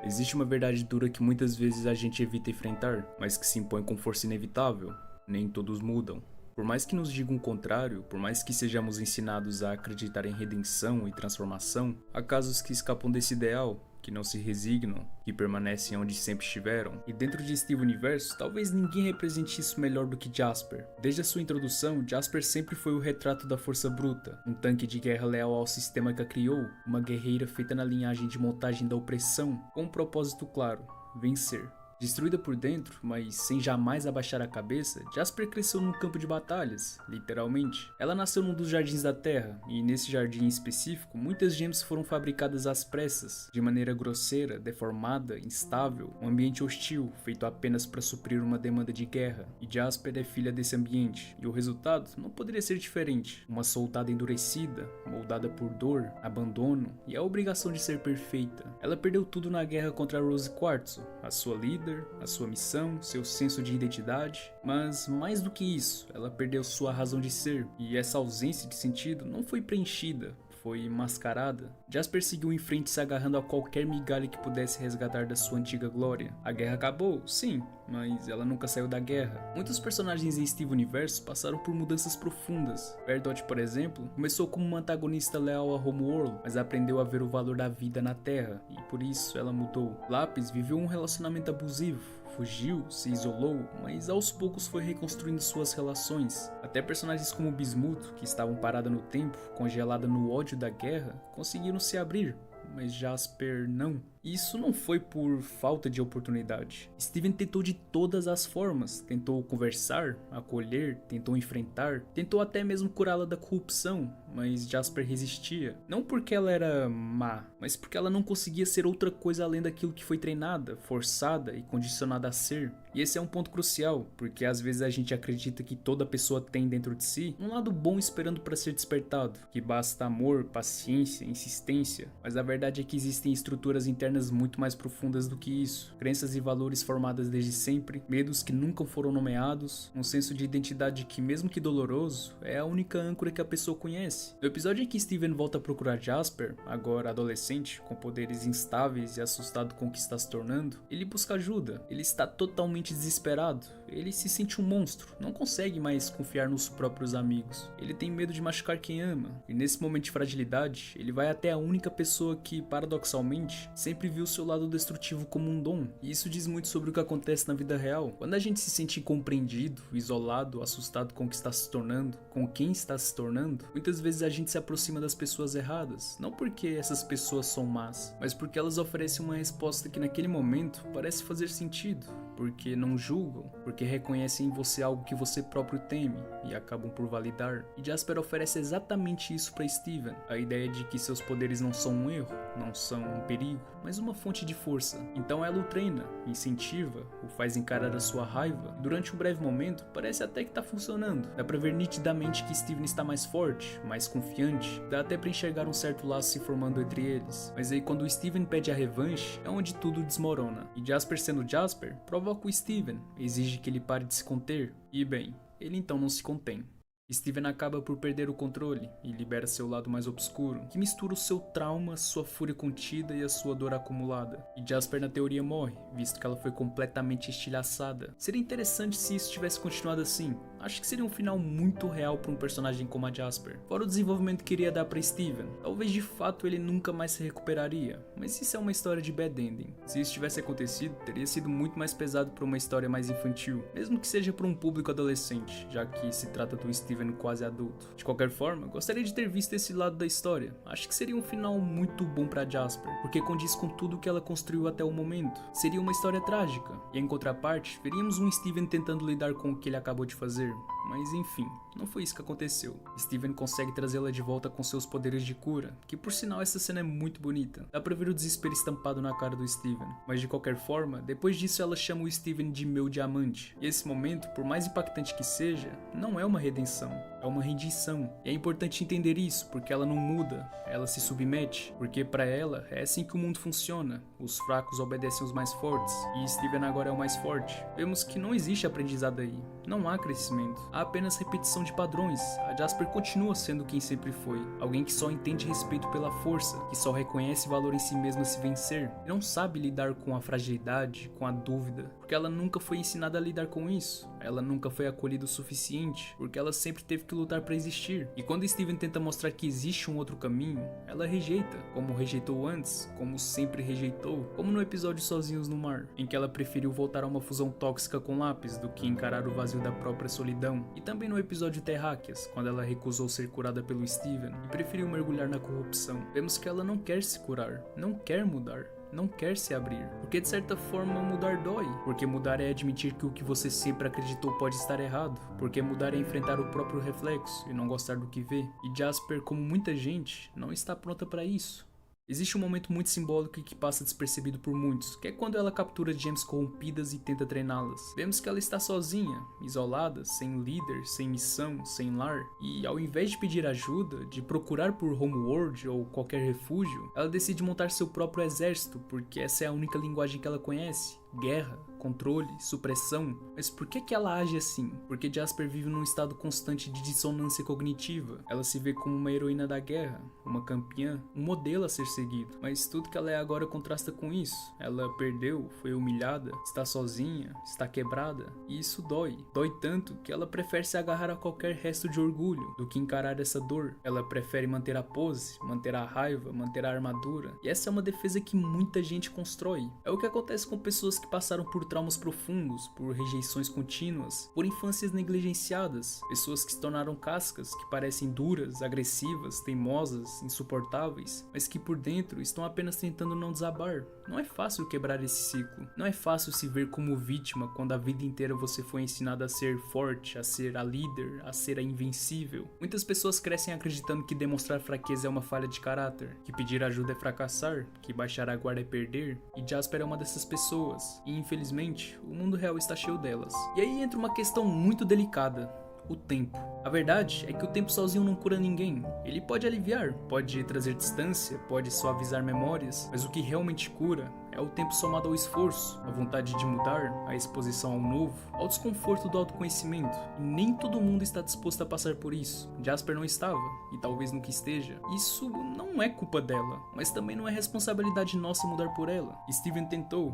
Existe uma verdade dura que muitas vezes a gente evita enfrentar, mas que se impõe com força inevitável. Nem todos mudam. Por mais que nos digam o contrário, por mais que sejamos ensinados a acreditar em redenção e transformação, há casos que escapam desse ideal, que não se resignam, que permanecem onde sempre estiveram. E dentro de Steven Universo, talvez ninguém represente isso melhor do que Jasper. Desde a sua introdução, Jasper sempre foi o retrato da força bruta, um tanque de guerra leal ao sistema que a criou, uma guerreira feita na linhagem de montagem da opressão, com um propósito claro: vencer. Destruída por dentro, mas sem jamais abaixar a cabeça, Jasper cresceu num campo de batalhas, literalmente. Ela nasceu num dos jardins da Terra, e nesse jardim em específico, muitas gems foram fabricadas às pressas, de maneira grosseira, deformada, instável, um ambiente hostil, feito apenas para suprir uma demanda de guerra. E Jasper é filha desse ambiente, e o resultado não poderia ser diferente. Uma soldada endurecida, moldada por dor, abandono e a obrigação de ser perfeita. Ela perdeu tudo na guerra contra Rose Quartzo, a sua líder, a sua missão, seu senso de identidade, mas mais do que isso, ela perdeu sua razão de ser, e essa ausência de sentido não foi preenchida, foi mascarada. Jasper seguiu em frente se agarrando a qualquer migalha que pudesse resgatar da sua antiga glória. A guerra acabou, sim, mas ela nunca saiu da guerra. Muitos personagens em Steven Universo passaram por mudanças profundas. Verdot, por exemplo, começou como uma antagonista leal a Homeworld, mas aprendeu a ver o valor da vida na Terra, e por isso ela mudou. Lapis viveu um relacionamento abusivo, fugiu, se isolou, mas aos poucos foi reconstruindo suas relações. Até personagens como Bismuth, que estavam parada no tempo, congelada no ódio da guerra, conseguiram se abrir, mas Jasper não. E isso não foi por falta de oportunidade. Steven tentou de todas as formas, tentou conversar, acolher, tentou enfrentar, tentou até mesmo curá-la da corrupção, mas Jasper resistia. Não porque ela era má, mas porque ela não conseguia ser outra coisa além daquilo que foi treinada, forçada e condicionada a ser. E esse é um ponto crucial, porque às vezes a gente acredita que toda pessoa tem dentro de si um lado bom esperando para ser despertado, que basta amor, paciência, insistência, mas a verdade é que existem estruturas internas muito mais profundas do que isso, crenças e valores formadas desde sempre, medos que nunca foram nomeados, um senso de identidade que, mesmo que doloroso, é a única âncora que a pessoa conhece. No episódio em que Steven volta a procurar Jasper, agora adolescente, com poderes instáveis e assustado com o que está se tornando, ele busca ajuda. Ele está totalmente desesperado, ele se sente um monstro, não consegue mais confiar nos próprios amigos, ele tem medo de machucar quem ama, e nesse momento de fragilidade, ele vai até a única pessoa que, paradoxalmente, sempre viu seu lado destrutivo como um dom. E isso diz muito sobre o que acontece na vida real. Quando a gente se sente incompreendido, isolado, assustado com o que está se tornando, com quem está se tornando, muitas vezes a gente se aproxima das pessoas erradas, não porque essas pessoas são más, mas porque elas oferecem uma resposta que naquele momento parece fazer sentido, porque não julgam, porque reconhecem em você algo que você próprio teme e acabam por validar. E Jasper oferece exatamente isso para Steven, a ideia de que seus poderes não são um erro, não são um perigo, mas uma fonte de força. Então ela o treina, incentiva, o faz encarar a sua raiva, e durante um breve momento parece até que tá funcionando. Dá pra ver nitidamente que Steven está mais forte, mais confiante, dá até pra enxergar um certo laço se formando entre eles. Mas aí quando o Steven pede a revanche, é onde tudo desmorona. E Jasper, sendo Jasper, provoca o Steven, exige que ele pare de se conter, e bem, ele então não se contém. Steven acaba por perder o controle e libera seu lado mais obscuro, que mistura o seu trauma, sua fúria contida e a sua dor acumulada. E Jasper na teoria morre, visto que ela foi completamente estilhaçada. Seria interessante se isso tivesse continuado assim. Acho que seria um final muito real para um personagem como a Jasper. Fora o desenvolvimento que iria dar para Steven, talvez de fato ele nunca mais se recuperaria, mas isso é uma história de bad ending. Se isso tivesse acontecido, teria sido muito mais pesado para uma história mais infantil, mesmo que seja para um público adolescente, já que se trata do Steven quase adulto. De qualquer forma, gostaria de ter visto esse lado da história. Acho que seria um final muito bom para Jasper, porque condiz com tudo que ela construiu até o momento. Seria uma história trágica, e em contraparte, veríamos um Steven tentando lidar com o que ele acabou de fazer. Mas enfim, não foi isso que aconteceu. Steven consegue trazê-la de volta com seus poderes de cura, que por sinal essa cena é muito bonita. Dá pra ver o desespero estampado na cara do Steven. Mas de qualquer forma, depois disso ela chama o Steven de meu diamante. E esse momento, por mais impactante que seja, não é uma redenção. é uma rendição. E é importante entender isso, porque ela não muda, ela se submete, porque para ela é assim que o mundo funciona. Os fracos obedecem aos mais fortes, e Steven agora é o mais forte. Vemos que não existe aprendizado aí, não há crescimento, há apenas repetição de padrões. A Jasper continua sendo quem sempre foi, alguém que só entende respeito pela força, que só reconhece valor em si mesma se vencer, e não sabe lidar com a fragilidade, com a dúvida, porque ela nunca foi ensinada a lidar com isso, ela nunca foi acolhida o suficiente, porque ela sempre teve que lutar para existir. E quando Steven tenta mostrar que existe um outro caminho, ela rejeita, como rejeitou antes, como sempre rejeitou, como no episódio Sozinhos no Mar, em que ela preferiu voltar a uma fusão tóxica com lápis do que encarar o vazio da própria solidão, e também no episódio Terráqueas, quando ela recusou ser curada pelo Steven e preferiu mergulhar na corrupção. Vemos que ela não quer se curar, não quer mudar, não quer se abrir, porque de certa forma mudar dói, porque mudar é admitir que o que você sempre acreditou pode estar errado, porque mudar é enfrentar o próprio reflexo e não gostar do que vê, e Jasper, como muita gente, não está pronta para isso. Existe um momento muito simbólico e que passa despercebido por muitos, que é quando ela captura gems corrompidas e tenta treiná-las. Vemos que ela está sozinha, isolada, sem líder, sem missão, sem lar, e ao invés de pedir ajuda, de procurar por Homeworld ou qualquer refúgio, ela decide montar seu próprio exército, porque essa é a única linguagem que ela conhece. Guerra, controle, supressão. Mas por que ela age assim? Porque Jasper vive num estado constante de dissonância cognitiva. Ela se vê como uma heroína da guerra, uma campeã, um modelo a ser seguido. Mas tudo que ela é agora contrasta com isso. Ela perdeu, foi humilhada, está sozinha, está quebrada. E isso dói. Dói tanto que ela prefere se agarrar a qualquer resto de orgulho do que encarar essa dor. Ela prefere manter a pose, manter a raiva, manter a armadura. E essa é uma defesa que muita gente constrói. É o que acontece com pessoas que passaram por traumas profundos, por rejeições contínuas, por infâncias negligenciadas, pessoas que se tornaram cascas, que parecem duras, agressivas, teimosas, insuportáveis, mas que por dentro estão apenas tentando não desabar. Não é fácil quebrar esse ciclo. Não é fácil se ver como vítima quando a vida inteira você foi ensinado a ser forte, a ser a líder, a ser a invencível. Muitas pessoas crescem acreditando que demonstrar fraqueza é uma falha de caráter, que pedir ajuda é fracassar, que baixar a guarda é perder, e Jasper é uma dessas pessoas. E infelizmente, o mundo real está cheio delas. E aí entra uma questão muito delicada: o tempo. A verdade é que o tempo sozinho não cura ninguém. Ele pode aliviar, pode trazer distância, pode suavizar memórias, mas o que realmente cura é o tempo somado ao esforço, a vontade de mudar, a exposição ao novo, ao desconforto do autoconhecimento. E nem todo mundo está disposto a passar por isso. Jasper não estava, e talvez nunca esteja. Isso não é culpa dela, mas também não é responsabilidade nossa mudar por ela. Steven tentou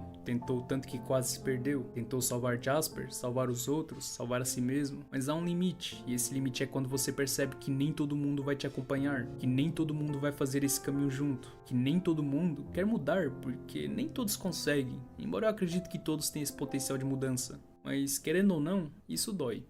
tanto que quase se perdeu. Tentou salvar Jasper, salvar os outros, salvar a si mesmo, mas há um limite, e esse limite é quando você percebe que nem todo mundo vai te acompanhar, que nem todo mundo vai fazer esse caminho junto, que nem todo mundo quer mudar, porque nem todos conseguem, embora eu acredite que todos têm esse potencial de mudança. Mas querendo ou não, isso dói.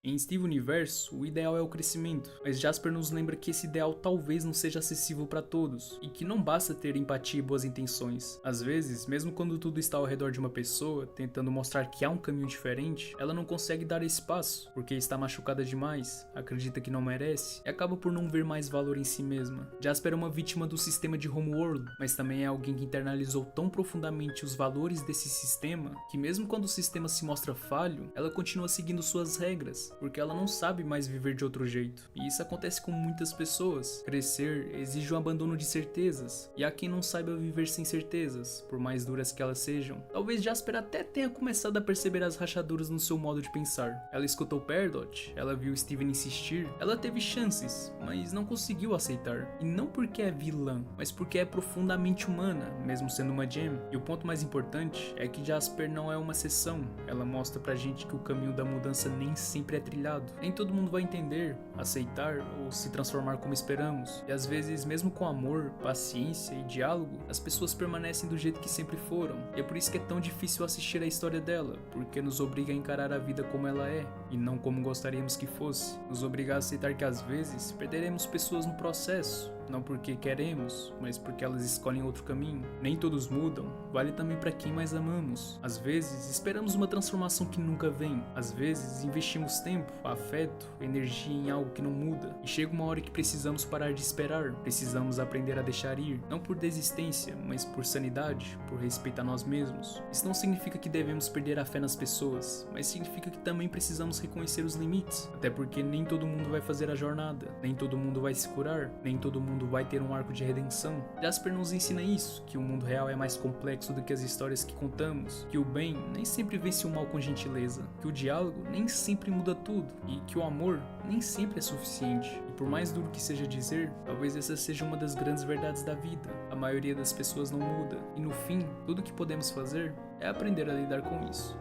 Em Steven Universo, o ideal é o crescimento, mas Jasper nos lembra que esse ideal talvez não seja acessível para todos, e que não basta ter empatia e boas intenções. Às vezes, mesmo quando tudo está ao redor de uma pessoa, tentando mostrar que há um caminho diferente, ela não consegue dar esse passo, porque está machucada demais, acredita que não merece, e acaba por não ver mais valor em si mesma. Jasper é uma vítima do sistema de Homeworld, mas também é alguém que internalizou tão profundamente os valores desse sistema, que mesmo quando o sistema se mostra falho, ela continua seguindo suas regras, porque ela não sabe mais viver de outro jeito. E isso acontece com muitas pessoas. Crescer exige um abandono de certezas, e há quem não saiba viver sem certezas, por mais duras que elas sejam. Talvez Jasper até tenha começado a perceber as rachaduras no seu modo de pensar. Ela escutou Perdot, ela viu Steven insistir, ela teve chances, mas não conseguiu aceitar. E não porque é vilã, mas porque é profundamente humana, mesmo sendo uma gem. E o ponto mais importante é que Jasper não é uma exceção. Ela mostra pra gente que o caminho da mudança nem sempre é trilhado. Nem todo mundo vai entender, aceitar ou se transformar como esperamos. E às vezes, mesmo com amor, paciência e diálogo, as pessoas permanecem do jeito que sempre foram. E é por isso que é tão difícil assistir a história dela, porque nos obriga a encarar a vida como ela é, e não como gostaríamos que fosse. Nos obriga a aceitar que às vezes perderemos pessoas no processo, não porque queremos, mas porque elas escolhem outro caminho. Nem todos mudam, vale também para quem mais amamos. Às vezes, esperamos uma transformação que nunca vem. Às vezes, investimos tempo, afeto, energia em algo que não muda. E chega uma hora que precisamos parar de esperar, precisamos aprender a deixar ir, não por desistência, mas por sanidade, por respeito a nós mesmos. Isso não significa que devemos perder a fé nas pessoas, mas significa que também precisamos reconhecer os limites, até porque nem todo mundo vai fazer a jornada, nem todo mundo vai se curar, nem todo mundo vai ter um arco de redenção. Jasper nos ensina isso, que o mundo real é mais complexo do que as histórias que contamos, que o bem nem sempre vence o mal com gentileza, que o diálogo nem sempre muda tudo, e que o amor nem sempre é suficiente. E por mais duro que seja dizer, talvez essa seja uma das grandes verdades da vida. A maioria das pessoas não muda, e no fim, tudo que podemos fazer é aprender a lidar com isso.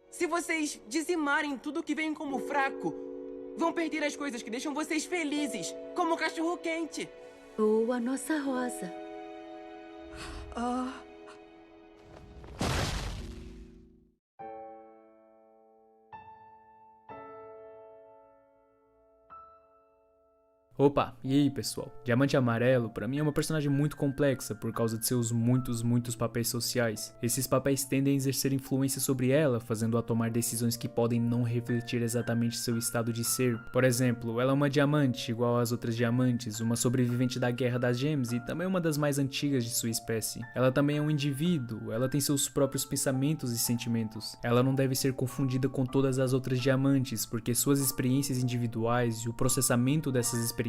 Se vocês dizimarem tudo que vem como fraco, vão perder as coisas que deixam vocês felizes, como o cachorro-quente. Ou a nossa rosa. Opa, e aí pessoal? Diamante Amarelo pra mim é uma personagem muito complexa por causa de seus muitos papéis sociais. Esses papéis tendem a exercer influência sobre ela, fazendo-a tomar decisões que podem não refletir exatamente seu estado de ser. Por exemplo, ela é uma diamante igual às outras diamantes, uma sobrevivente da Guerra das Gems e também uma das mais antigas de sua espécie. Ela também é um indivíduo, ela tem seus próprios pensamentos e sentimentos. Ela não deve ser confundida com todas as outras diamantes, porque suas experiências individuais e o processamento dessas experiências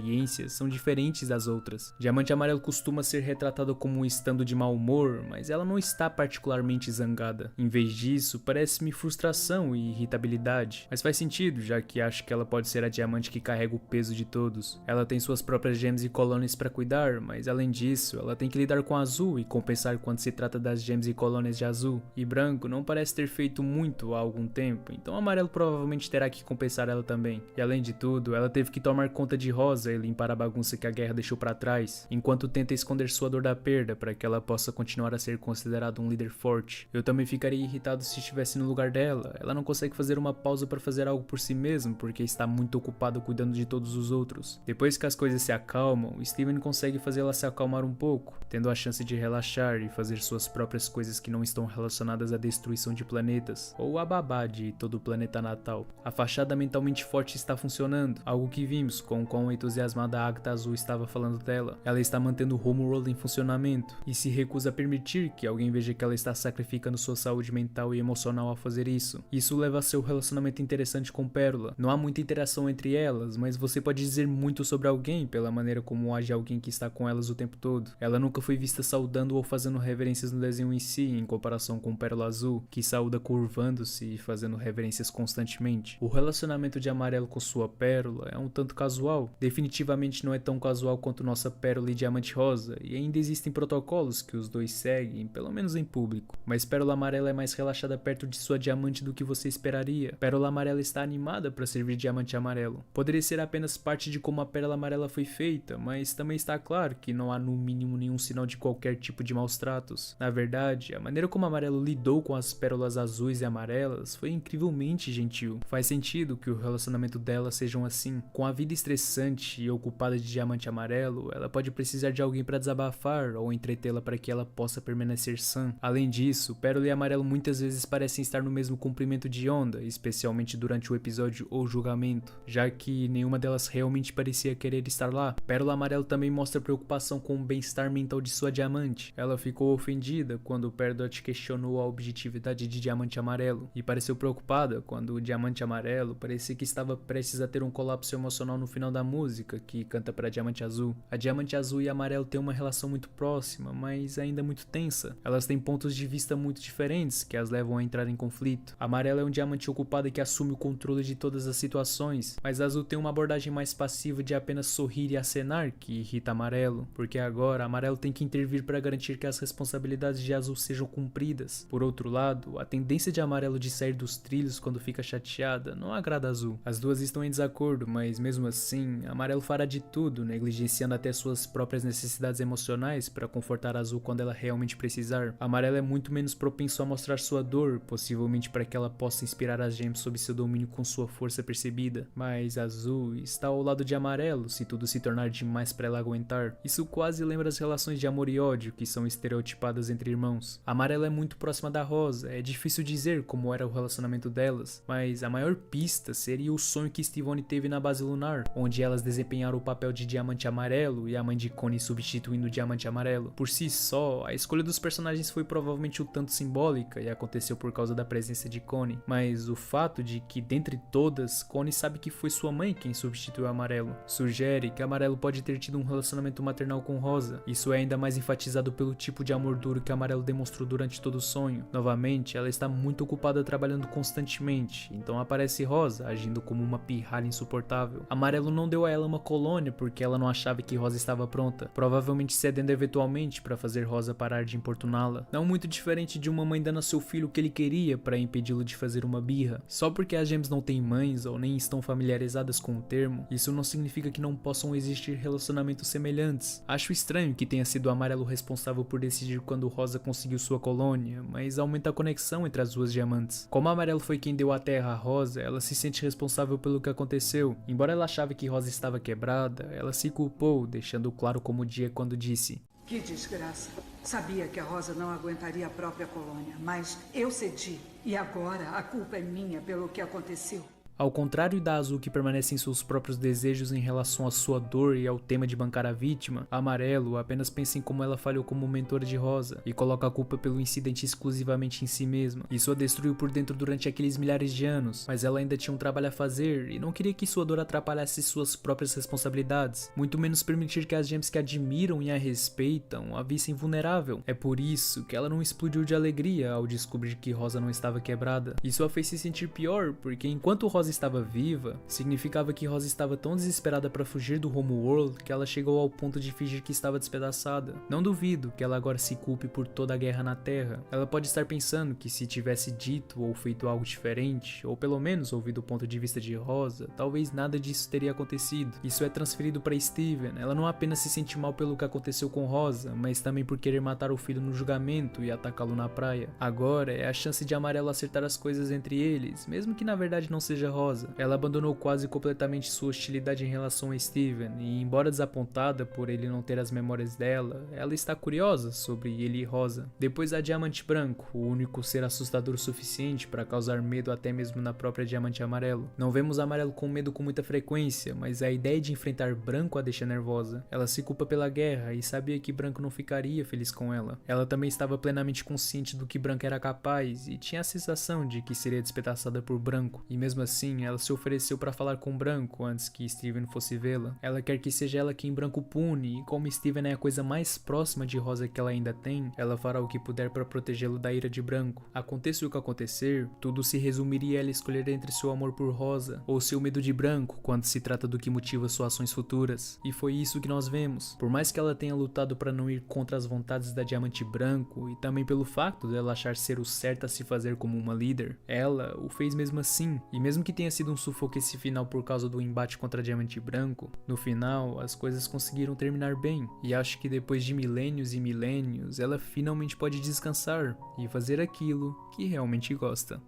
são diferentes das outras. Diamante Amarelo costuma ser retratada como um estando de mau humor, mas ela não está particularmente zangada. Em vez disso, parece-me frustração e irritabilidade. Mas faz sentido, já que acho que ela pode ser a diamante que carrega o peso de todos. Ela tem suas próprias gems e colônias para cuidar, mas além disso, ela tem que lidar com azul e compensar quando se trata das gems e colônias de azul. E branco não parece ter feito muito há algum tempo, então amarelo provavelmente terá que compensar ela também. E além de tudo, ela teve que tomar conta de rosa e limpar a bagunça que a guerra deixou para trás, enquanto tenta esconder sua dor da perda para que ela possa continuar a ser considerada um líder forte. Eu também ficaria irritado se estivesse no lugar dela. Ela não consegue fazer uma pausa para fazer algo por si mesma porque está muito ocupado cuidando de todos os outros. Depois que as coisas se acalmam, Steven consegue fazê-la se acalmar um pouco, tendo a chance de relaxar e fazer suas próprias coisas que não estão relacionadas à destruição de planetas, ou a babá de todo o planeta natal. A fachada mentalmente forte está funcionando, algo que vimos com quão entusiasmada a Agatha Azul estava falando dela. Ela está mantendo o Homeworld em funcionamento, e se recusa a permitir que alguém veja que ela está sacrificando sua saúde mental e emocional ao fazer isso. Isso leva a seu relacionamento interessante com Pérola. Não há muita interação entre elas, mas você pode dizer muito sobre alguém pela maneira como age alguém que está com elas o tempo todo. Ela nunca foi vista saudando ou fazendo reverências no desenho em si, em comparação com Pérola Azul, que saúda curvando-se e fazendo reverências constantemente. O relacionamento de Amarelo com sua Pérola é um tanto casual, definitivamente não é tão casual quanto nossa Pérola e Diamante Rosa, e ainda existem protocolos que os dois seguem, pelo menos em público. Mas Pérola Amarela é mais relaxada perto de sua Diamante do que você esperaria. Pérola Amarela está animada para servir Diamante Amarelo. Poderia ser apenas parte de como a Pérola Amarela foi feita, mas também está claro que não há no mínimo nenhum sinal de qualquer tipo de maus tratos. Na verdade, a maneira como Amarelo lidou com as pérolas azuis e amarelas foi incrivelmente gentil. Faz sentido que o relacionamento dela sejam assim. Com a vida estressante e ocupada de Diamante Amarelo, ela pode precisar de alguém para desabafar ou entretê-la para que ela possa permanecer sã. Além disso, Pérola e Amarelo muitas vezes parecem estar no mesmo comprimento de onda, especialmente durante o episódio ou julgamento, já que nenhuma delas realmente parecia querer estar lá. Pérola Amarelo também mostra preocupação com o bem-estar mental de sua Diamante. Ela ficou ofendida quando Peridot questionou a objetividade de Diamante Amarelo, e pareceu preocupada quando o Diamante Amarelo parecia que estava prestes a ter um colapso emocional no final da música, que canta para Diamante Azul. A Diamante Azul e Amarelo têm uma relação muito próxima, mas ainda muito tensa. Elas têm pontos de vista muito diferentes que as levam a entrar em conflito. Amarelo é um diamante ocupado que assume o controle de todas as situações, mas Azul tem uma abordagem mais passiva de apenas sorrir e acenar, que irrita Amarelo, porque agora Amarelo tem que intervir para garantir que as responsabilidades de Azul sejam cumpridas. Por outro lado, a tendência de Amarelo de sair dos trilhos quando fica chateada não agrada Azul. As duas estão em desacordo, mas mesmo assim, Amarelo Amarelo fará de tudo, negligenciando até suas próprias necessidades emocionais para confortar Azul quando ela realmente precisar. Amarelo é muito menos propenso a mostrar sua dor, possivelmente para que ela possa inspirar as gems sob seu domínio com sua força percebida. Mas Azul está ao lado de Amarelo se tudo se tornar demais para ela aguentar. Isso quase lembra as relações de amor e ódio que são estereotipadas entre irmãos. Amarelo é muito próxima da Rosa, é difícil dizer como era o relacionamento delas, mas a maior pista seria o sonho que Stevonnie teve na base lunar, onde elas desempenharam o papel de Diamante Amarelo e a mãe de Connie substituindo o Diamante Amarelo. Por si só, a escolha dos personagens foi provavelmente um tanto simbólica e aconteceu por causa da presença de Connie, mas o fato de que dentre todas, Connie sabe que foi sua mãe quem substituiu Amarelo, sugere que Amarelo pode ter tido um relacionamento maternal com Rosa. Isso é ainda mais enfatizado pelo tipo de amor duro que Amarelo demonstrou durante todo o sonho. Novamente, ela está muito ocupada trabalhando constantemente, então aparece Rosa agindo como uma pirralha insuportável. Amarelo não deu a ela uma colônia porque ela não achava que Rosa estava pronta, provavelmente cedendo eventualmente para fazer Rosa parar de importuná-la. Não muito diferente de uma mãe dando a seu filho o que ele queria para impedi-lo de fazer uma birra. Só porque as gems não têm mães ou nem estão familiarizadas com o termo, isso não significa que não possam existir relacionamentos semelhantes. Acho estranho que tenha sido Amarelo responsável por decidir quando Rosa conseguiu sua colônia, mas aumenta a conexão entre as duas diamantes. Como Amarelo foi quem deu a terra a Rosa, ela se sente responsável pelo que aconteceu. Embora ela achava que Rosa estava quebrada, ela se culpou, deixando claro como o dia quando disse: "Que desgraça. Sabia que a Rosa não aguentaria a própria colônia, mas eu cedi. E agora a culpa é minha pelo que aconteceu." Ao contrário da Azul, que permanece em seus próprios desejos em relação à sua dor e ao tema de bancar a vítima, Amarelo apenas pensa em como ela falhou como mentora de Rosa e coloca a culpa pelo incidente exclusivamente em si mesma. Isso a destruiu por dentro durante aqueles milhares de anos, mas ela ainda tinha um trabalho a fazer e não queria que sua dor atrapalhasse suas próprias responsabilidades, muito menos permitir que as gems que admiram e a respeitam a vissem vulnerável. É por isso que ela não explodiu de alegria ao descobrir que Rosa não estava quebrada. Isso a fez se sentir pior, porque enquanto Rosa estava viva, significava que Rosa estava tão desesperada para fugir do Homeworld que ela chegou ao ponto de fingir que estava despedaçada. Não duvido que ela agora se culpe por toda a guerra na Terra. Ela pode estar pensando que se tivesse dito ou feito algo diferente, ou pelo menos ouvido o ponto de vista de Rosa, talvez nada disso teria acontecido. Isso é transferido para Steven. Ela não apenas se sente mal pelo que aconteceu com Rosa, mas também por querer matar o filho no julgamento e atacá-lo na praia. Agora é a chance de Amarelo acertar as coisas entre eles, mesmo que na verdade não seja Rosa. Ela abandonou quase completamente sua hostilidade em relação a Steven, e embora desapontada por ele não ter as memórias dela, ela está curiosa sobre ele e Rosa. Depois há Diamante Branco, o único ser assustador o suficiente para causar medo até mesmo na própria Diamante Amarelo. Não vemos Amarelo com medo com muita frequência, mas a ideia de enfrentar Branco a deixa nervosa. Ela se culpa pela guerra e sabia que Branco não ficaria feliz com ela. Ela também estava plenamente consciente do que Branco era capaz e tinha a sensação de que seria despedaçada por Branco, e mesmo assim ela se ofereceu para falar com Branco antes que Steven fosse vê-la. Ela quer que seja ela quem Branco pune, e como Steven é a coisa mais próxima de Rosa que ela ainda tem, ela fará o que puder para protegê-lo da ira de Branco. Aconteça o que acontecer, tudo se resumiria a ela escolher entre seu amor por Rosa ou seu medo de Branco quando se trata do que motiva suas ações futuras. E foi isso que nós vemos. Por mais que ela tenha lutado para não ir contra as vontades da Diamante Branco, e também pelo fato dela achar ser o certo a se fazer como uma líder, ela o fez mesmo assim. E mesmo que tenha sido um sufoco esse final por causa do embate contra Diamante Branco, no final as coisas conseguiram terminar bem, e acho que depois de milênios e milênios ela finalmente pode descansar e fazer aquilo que realmente gosta.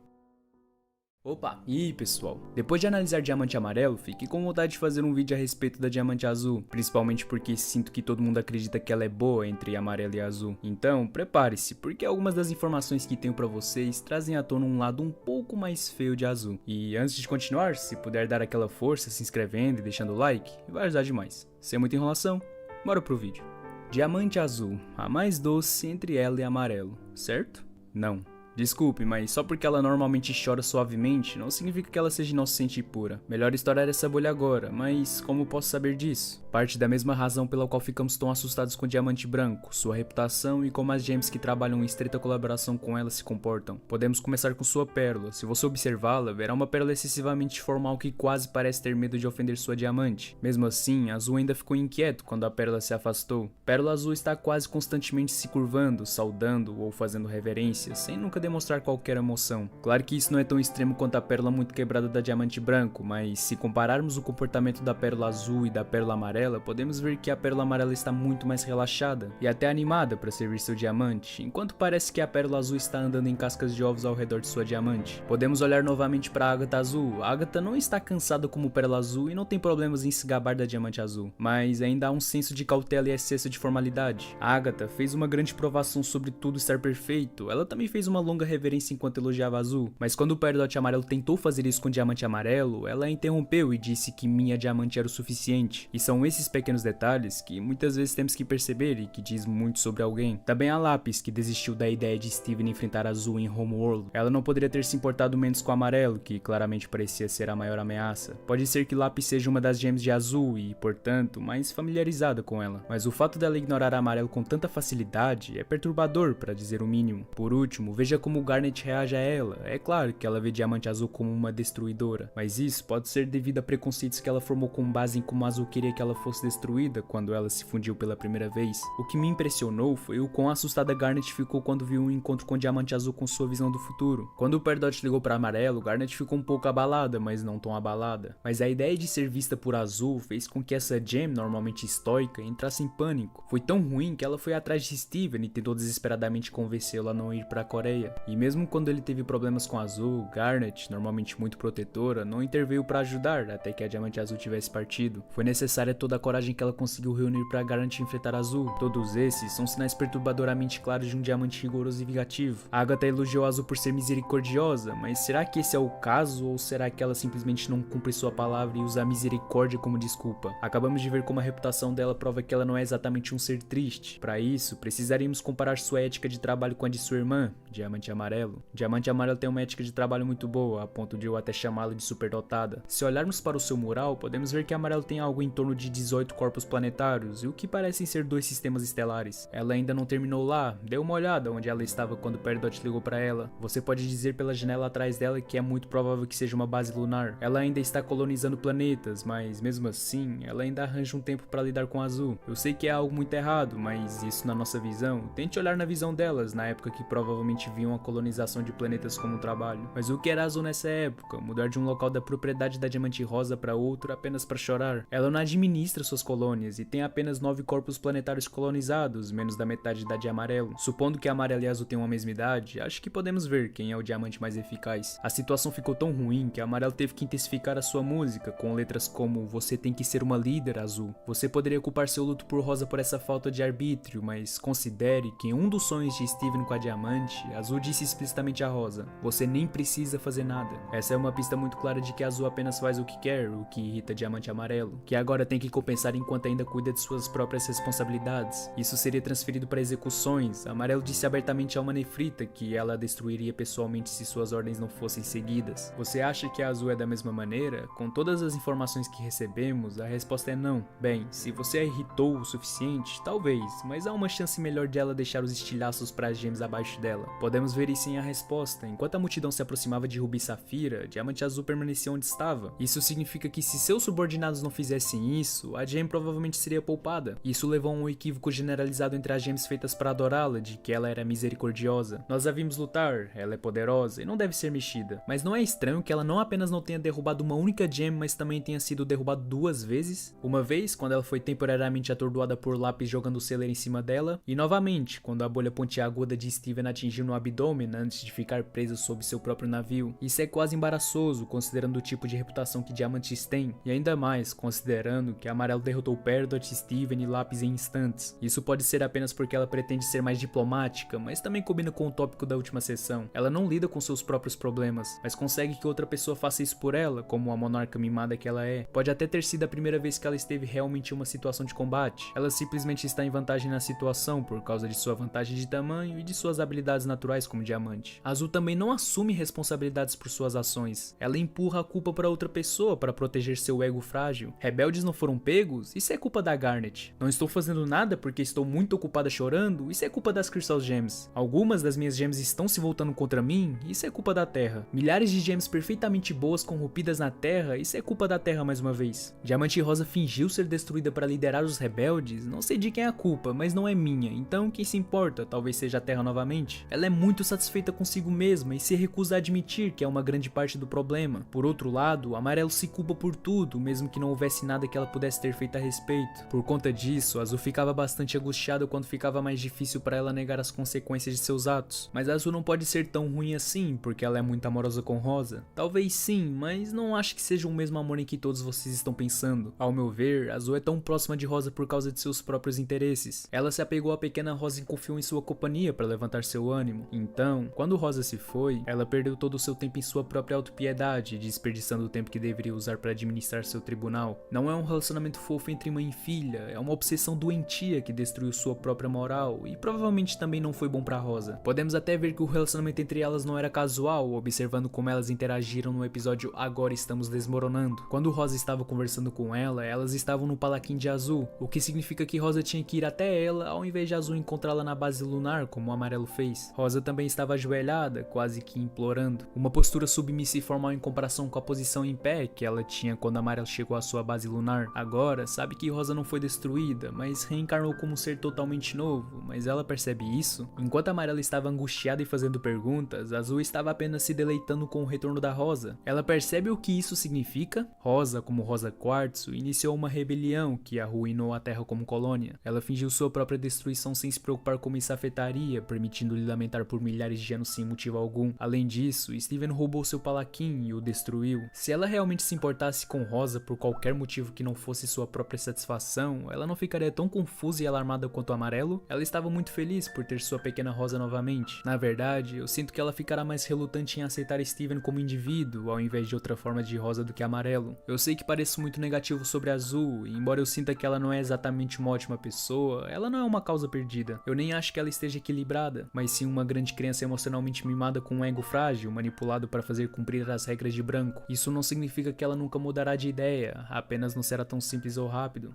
Opa, e aí pessoal, depois de analisar Diamante Amarelo, fiquei com vontade de fazer um vídeo a respeito da Diamante Azul, principalmente porque sinto que todo mundo acredita que ela é boa entre Amarelo e Azul. Então, prepare-se, porque algumas das informações que tenho pra vocês trazem à tona um lado um pouco mais feio de Azul. E antes de continuar, se puder dar aquela força se inscrevendo e deixando o like, vai ajudar demais. Sem muita enrolação, bora pro vídeo. Diamante Azul, a mais doce entre ela e Amarelo, certo? Não. Desculpe, mas só porque ela normalmente chora suavemente, não significa que ela seja inocente e pura. Melhor estourar essa bolha agora, mas como posso saber disso? Parte da mesma razão pela qual ficamos tão assustados com Diamante Branco, sua reputação e como as gems que trabalham em estreita colaboração com ela se comportam. Podemos começar com sua pérola. Se você observá-la, verá uma pérola excessivamente formal que quase parece ter medo de ofender sua diamante. Mesmo assim, Azul ainda ficou inquieto quando a pérola se afastou. Pérola Azul está quase constantemente se curvando, saudando ou fazendo reverência, sem nunca nunca demonstrar qualquer emoção. Claro que isso não é tão extremo quanto a pérola muito quebrada da diamante branco, mas se compararmos o comportamento da pérola azul e da pérola amarela, podemos ver que a pérola amarela está muito mais relaxada e até animada para servir seu diamante, enquanto parece que a pérola azul está andando em cascas de ovos ao redor de sua diamante. Podemos olhar novamente para a ágata azul. A ágata não está cansada como pérola azul e não tem problemas em se gabar da diamante azul, mas ainda há um senso de cautela e excesso de formalidade. A ágata fez uma grande provação sobre tudo estar perfeito. Ela também fez uma longa reverência enquanto elogiava a azul, mas quando o Peridot amarelo tentou fazer isso com o diamante amarelo, ela a interrompeu e disse que minha diamante era o suficiente. E são esses pequenos detalhes que muitas vezes temos que perceber e que diz muito sobre alguém. Também a Lápis, que desistiu da ideia de Steven enfrentar a azul em Homeworld. Ela não poderia ter se importado menos com o amarelo, que claramente parecia ser a maior ameaça. Pode ser que Lápis seja uma das gems de azul e, portanto, mais familiarizada com ela, mas o fato dela ignorar a amarelo com tanta facilidade é perturbador, para dizer o mínimo. Por último, veja como Garnet reage a ela. É claro que ela vê diamante azul como uma destruidora, mas isso pode ser devido a preconceitos que ela formou com base em como a azul queria que ela fosse destruída quando ela se fundiu pela primeira vez. O que me impressionou foi o quão assustada Garnet ficou quando viu um encontro com o diamante azul com sua visão do futuro. Quando o Peridot ligou para amarelo, Garnet ficou um pouco abalada, mas não tão abalada. Mas a ideia de ser vista por azul fez com que essa gem, normalmente estoica, entrasse em pânico. Foi tão ruim que ela foi atrás de Steven e tentou desesperadamente convencê-lo a não ir para a Coreia. E mesmo quando ele teve problemas com a azul, Garnet, normalmente muito protetora, não interveio para ajudar até que a diamante azul tivesse partido. Foi necessária toda a coragem que ela conseguiu reunir para Garnet enfrentar a azul. Todos esses são sinais perturbadoramente claros de um diamante rigoroso e vingativo. A Agatha elogiou a azul por ser misericordiosa, mas será que esse é o caso ou será que ela simplesmente não cumpre sua palavra e usa a misericórdia como desculpa? Acabamos de ver como a reputação dela prova que ela não é exatamente um ser triste. Para isso, precisaríamos comparar sua ética de trabalho com a de sua irmã, Diamante Amarelo. Diamante Amarelo tem uma ética de trabalho muito boa, a ponto de eu até chamá-la de superdotada. Se olharmos para o seu mural, podemos ver que Amarelo tem algo em torno de 18 corpos planetários, e o que parecem ser 2 sistemas estelares. Ela ainda não terminou lá, dê uma olhada onde ela estava quando Peridot ligou para ela. Você pode dizer pela janela atrás dela que é muito provável que seja uma base lunar. Ela ainda está colonizando planetas, mas mesmo assim, ela ainda arranja um tempo para lidar com a azul. Eu sei que é algo muito errado, mas isso na nossa visão. Tente olhar na visão delas, na época que provavelmente viam a colonização de planetas como um trabalho. Mas o que era a azul nessa época? Mudar de um local da propriedade da diamante rosa para outro apenas para chorar? Ela não administra suas colônias e tem apenas 9 corpos planetários colonizados, menos da metade da de amarelo. Supondo que amarelo e azul tenham a mesma idade, acho que podemos ver quem é o diamante mais eficaz. A situação ficou tão ruim que amarelo teve que intensificar a sua música com letras como "Você tem que ser uma líder, azul". Você poderia culpar seu luto por rosa por essa falta de arbítrio, mas considere que em um dos sonhos de Steven com a diamante, azul disse explicitamente a rosa: "Você nem precisa fazer nada". Essa é uma pista muito clara de que azul apenas faz o que quer, o que irrita diamante amarelo, que agora tem que compensar enquanto ainda cuida de suas próprias responsabilidades. Isso seria transferido para execuções. Amarelo disse abertamente a uma nefrita que ela a destruiria pessoalmente se suas ordens não fossem seguidas. Você acha que a azul é da mesma maneira? Com todas as informações que recebemos, a resposta é não. Bem, se você a irritou o suficiente, talvez, mas há uma chance melhor de ela deixar os estilhaços para as gems abaixo dela. Podemos ver isso em a resposta. Enquanto a multidão se aproximava de Rubi e Safira, Diamante Azul permanecia onde estava. Isso significa que se seus subordinados não fizessem isso, a gem provavelmente seria poupada. Isso levou a um equívoco generalizado entre as gems feitas para adorá-la, de que ela era misericordiosa. Nós a vimos lutar, ela é poderosa e não deve ser mexida. Mas não é estranho que ela não apenas não tenha derrubado uma única gem, mas também tenha sido derrubada 2 vezes? Uma vez, quando ela foi temporariamente atordoada por Lápis jogando o Seller em cima dela, e novamente, quando a bolha pontiaguda de Steven atingiu no abdômen antes de ficar presa sob seu próprio navio. Isso é quase embaraçoso, considerando o tipo de reputação que Diamantes tem, e ainda mais, considerando que Amarelo derrotou Peridot, Steven e Lápis em instantes. Isso pode ser apenas porque ela pretende ser mais diplomática, mas também combina com o tópico da última sessão. Ela não lida com seus próprios problemas, mas consegue que outra pessoa faça isso por ela, como a monarca mimada que ela é. Pode até ter sido a primeira vez que ela esteve realmente em uma situação de combate. Ela simplesmente está em vantagem na situação por causa de sua vantagem de tamanho e de suas habilidades naturais como diamante. Azul também não assume responsabilidades por suas ações. Ela empurra a culpa para outra pessoa para proteger seu ego frágil. Rebeldes não foram pegos? Isso é culpa da Garnet. Não estou fazendo nada porque estou muito ocupada chorando? Isso é culpa das Crystal Gems. Algumas das minhas gems estão se voltando contra mim? Isso é culpa da Terra. Milhares de gems perfeitamente boas corrompidas na Terra? Isso é culpa da Terra mais uma vez. Diamante Rosa fingiu ser destruída para liderar os rebeldes? Não sei de quem é a culpa, mas não é minha. Então quem se importa? Talvez seja a Terra novamente. Ela é muito muito satisfeita consigo mesma e se recusa a admitir que é uma grande parte do problema. Por outro lado, Amarelo se culpa por tudo, mesmo que não houvesse nada que ela pudesse ter feito a respeito. Por conta disso, Azul ficava bastante angustiada quando ficava mais difícil para ela negar as consequências de seus atos. Mas Azul não pode ser tão ruim assim, porque ela é muito amorosa com Rosa. Talvez sim, mas não acho que seja o mesmo amor em que todos vocês estão pensando. Ao meu ver, Azul é tão próxima de Rosa por causa de seus próprios interesses. Ela se apegou à pequena Rosa e confiou em sua companhia para levantar seu ânimo. Então, quando Rosa se foi, ela perdeu todo o seu tempo em sua própria autopiedade, desperdiçando o tempo que deveria usar para administrar seu tribunal. Não é um relacionamento fofo entre mãe e filha, é uma obsessão doentia que destruiu sua própria moral e provavelmente também não foi bom para Rosa. Podemos até ver que o relacionamento entre elas não era casual, observando como elas interagiram no episódio Agora Estamos Desmoronando. Quando Rosa estava conversando com ela, elas estavam no Palaquim de Azul, o que significa que Rosa tinha que ir até ela ao invés de Azul encontrá-la na base lunar, como o Amarelo fez. Rosa também estava ajoelhada, quase que implorando. Uma postura submissa e formal em comparação com a posição em pé que ela tinha quando Amarelo chegou à sua base lunar. Agora, sabe que Rosa não foi destruída, mas reencarnou como um ser totalmente novo, mas ela percebe isso? Enquanto Amarelo estava angustiada e fazendo perguntas, Azul estava apenas se deleitando com o retorno da Rosa. Ela percebe o que isso significa? Rosa, como Rosa Quartzo, iniciou uma rebelião que arruinou a Terra como colônia. Ela fingiu sua própria destruição sem se preocupar como isso afetaria, permitindo-lhe lamentar por milhares de anos sem motivo algum. Além disso, Steven roubou seu Palaquim e o destruiu. Se ela realmente se importasse com Rosa por qualquer motivo que não fosse sua própria satisfação, ela não ficaria tão confusa e alarmada quanto o Amarelo. Ela estava muito feliz por ter sua pequena Rosa novamente. Na verdade, eu sinto que ela ficará mais relutante em aceitar Steven como indivíduo, ao invés de outra forma de Rosa do que Amarelo. Eu sei que pareço muito negativo sobre Azul, e embora eu sinta que ela não é exatamente uma ótima pessoa, ela não é uma causa perdida. Eu nem acho que ela esteja equilibrada, mas sim uma grande criança emocionalmente mimada com um ego frágil, manipulado para fazer cumprir as regras de Branco. Isso não significa que ela nunca mudará de ideia, apenas não será tão simples ou rápido.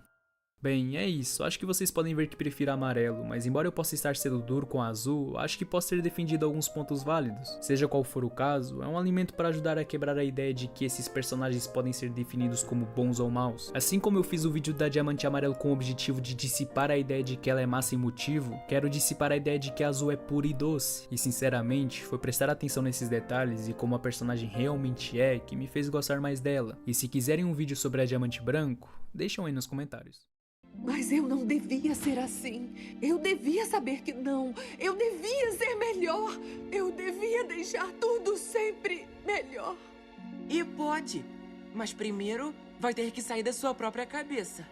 Bem, é isso, acho que vocês podem ver que prefiro Amarelo, mas embora eu possa estar sendo duro com Azul, acho que posso ter defendido alguns pontos válidos. Seja qual for o caso, é um alimento para ajudar a quebrar a ideia de que esses personagens podem ser definidos como bons ou maus. Assim como eu fiz o vídeo da Diamante Amarelo com o objetivo de dissipar a ideia de que ela é má sem motivo, quero dissipar a ideia de que Azul é pura e doce. E sinceramente, foi prestar atenção nesses detalhes e como a personagem realmente é que me fez gostar mais dela. E se quiserem um vídeo sobre a Diamante Branco, deixam aí nos comentários. Mas eu não devia ser assim. Eu devia saber que não. Eu devia ser melhor. Eu devia deixar tudo sempre melhor. E pode, mas primeiro vai ter que sair da sua própria cabeça.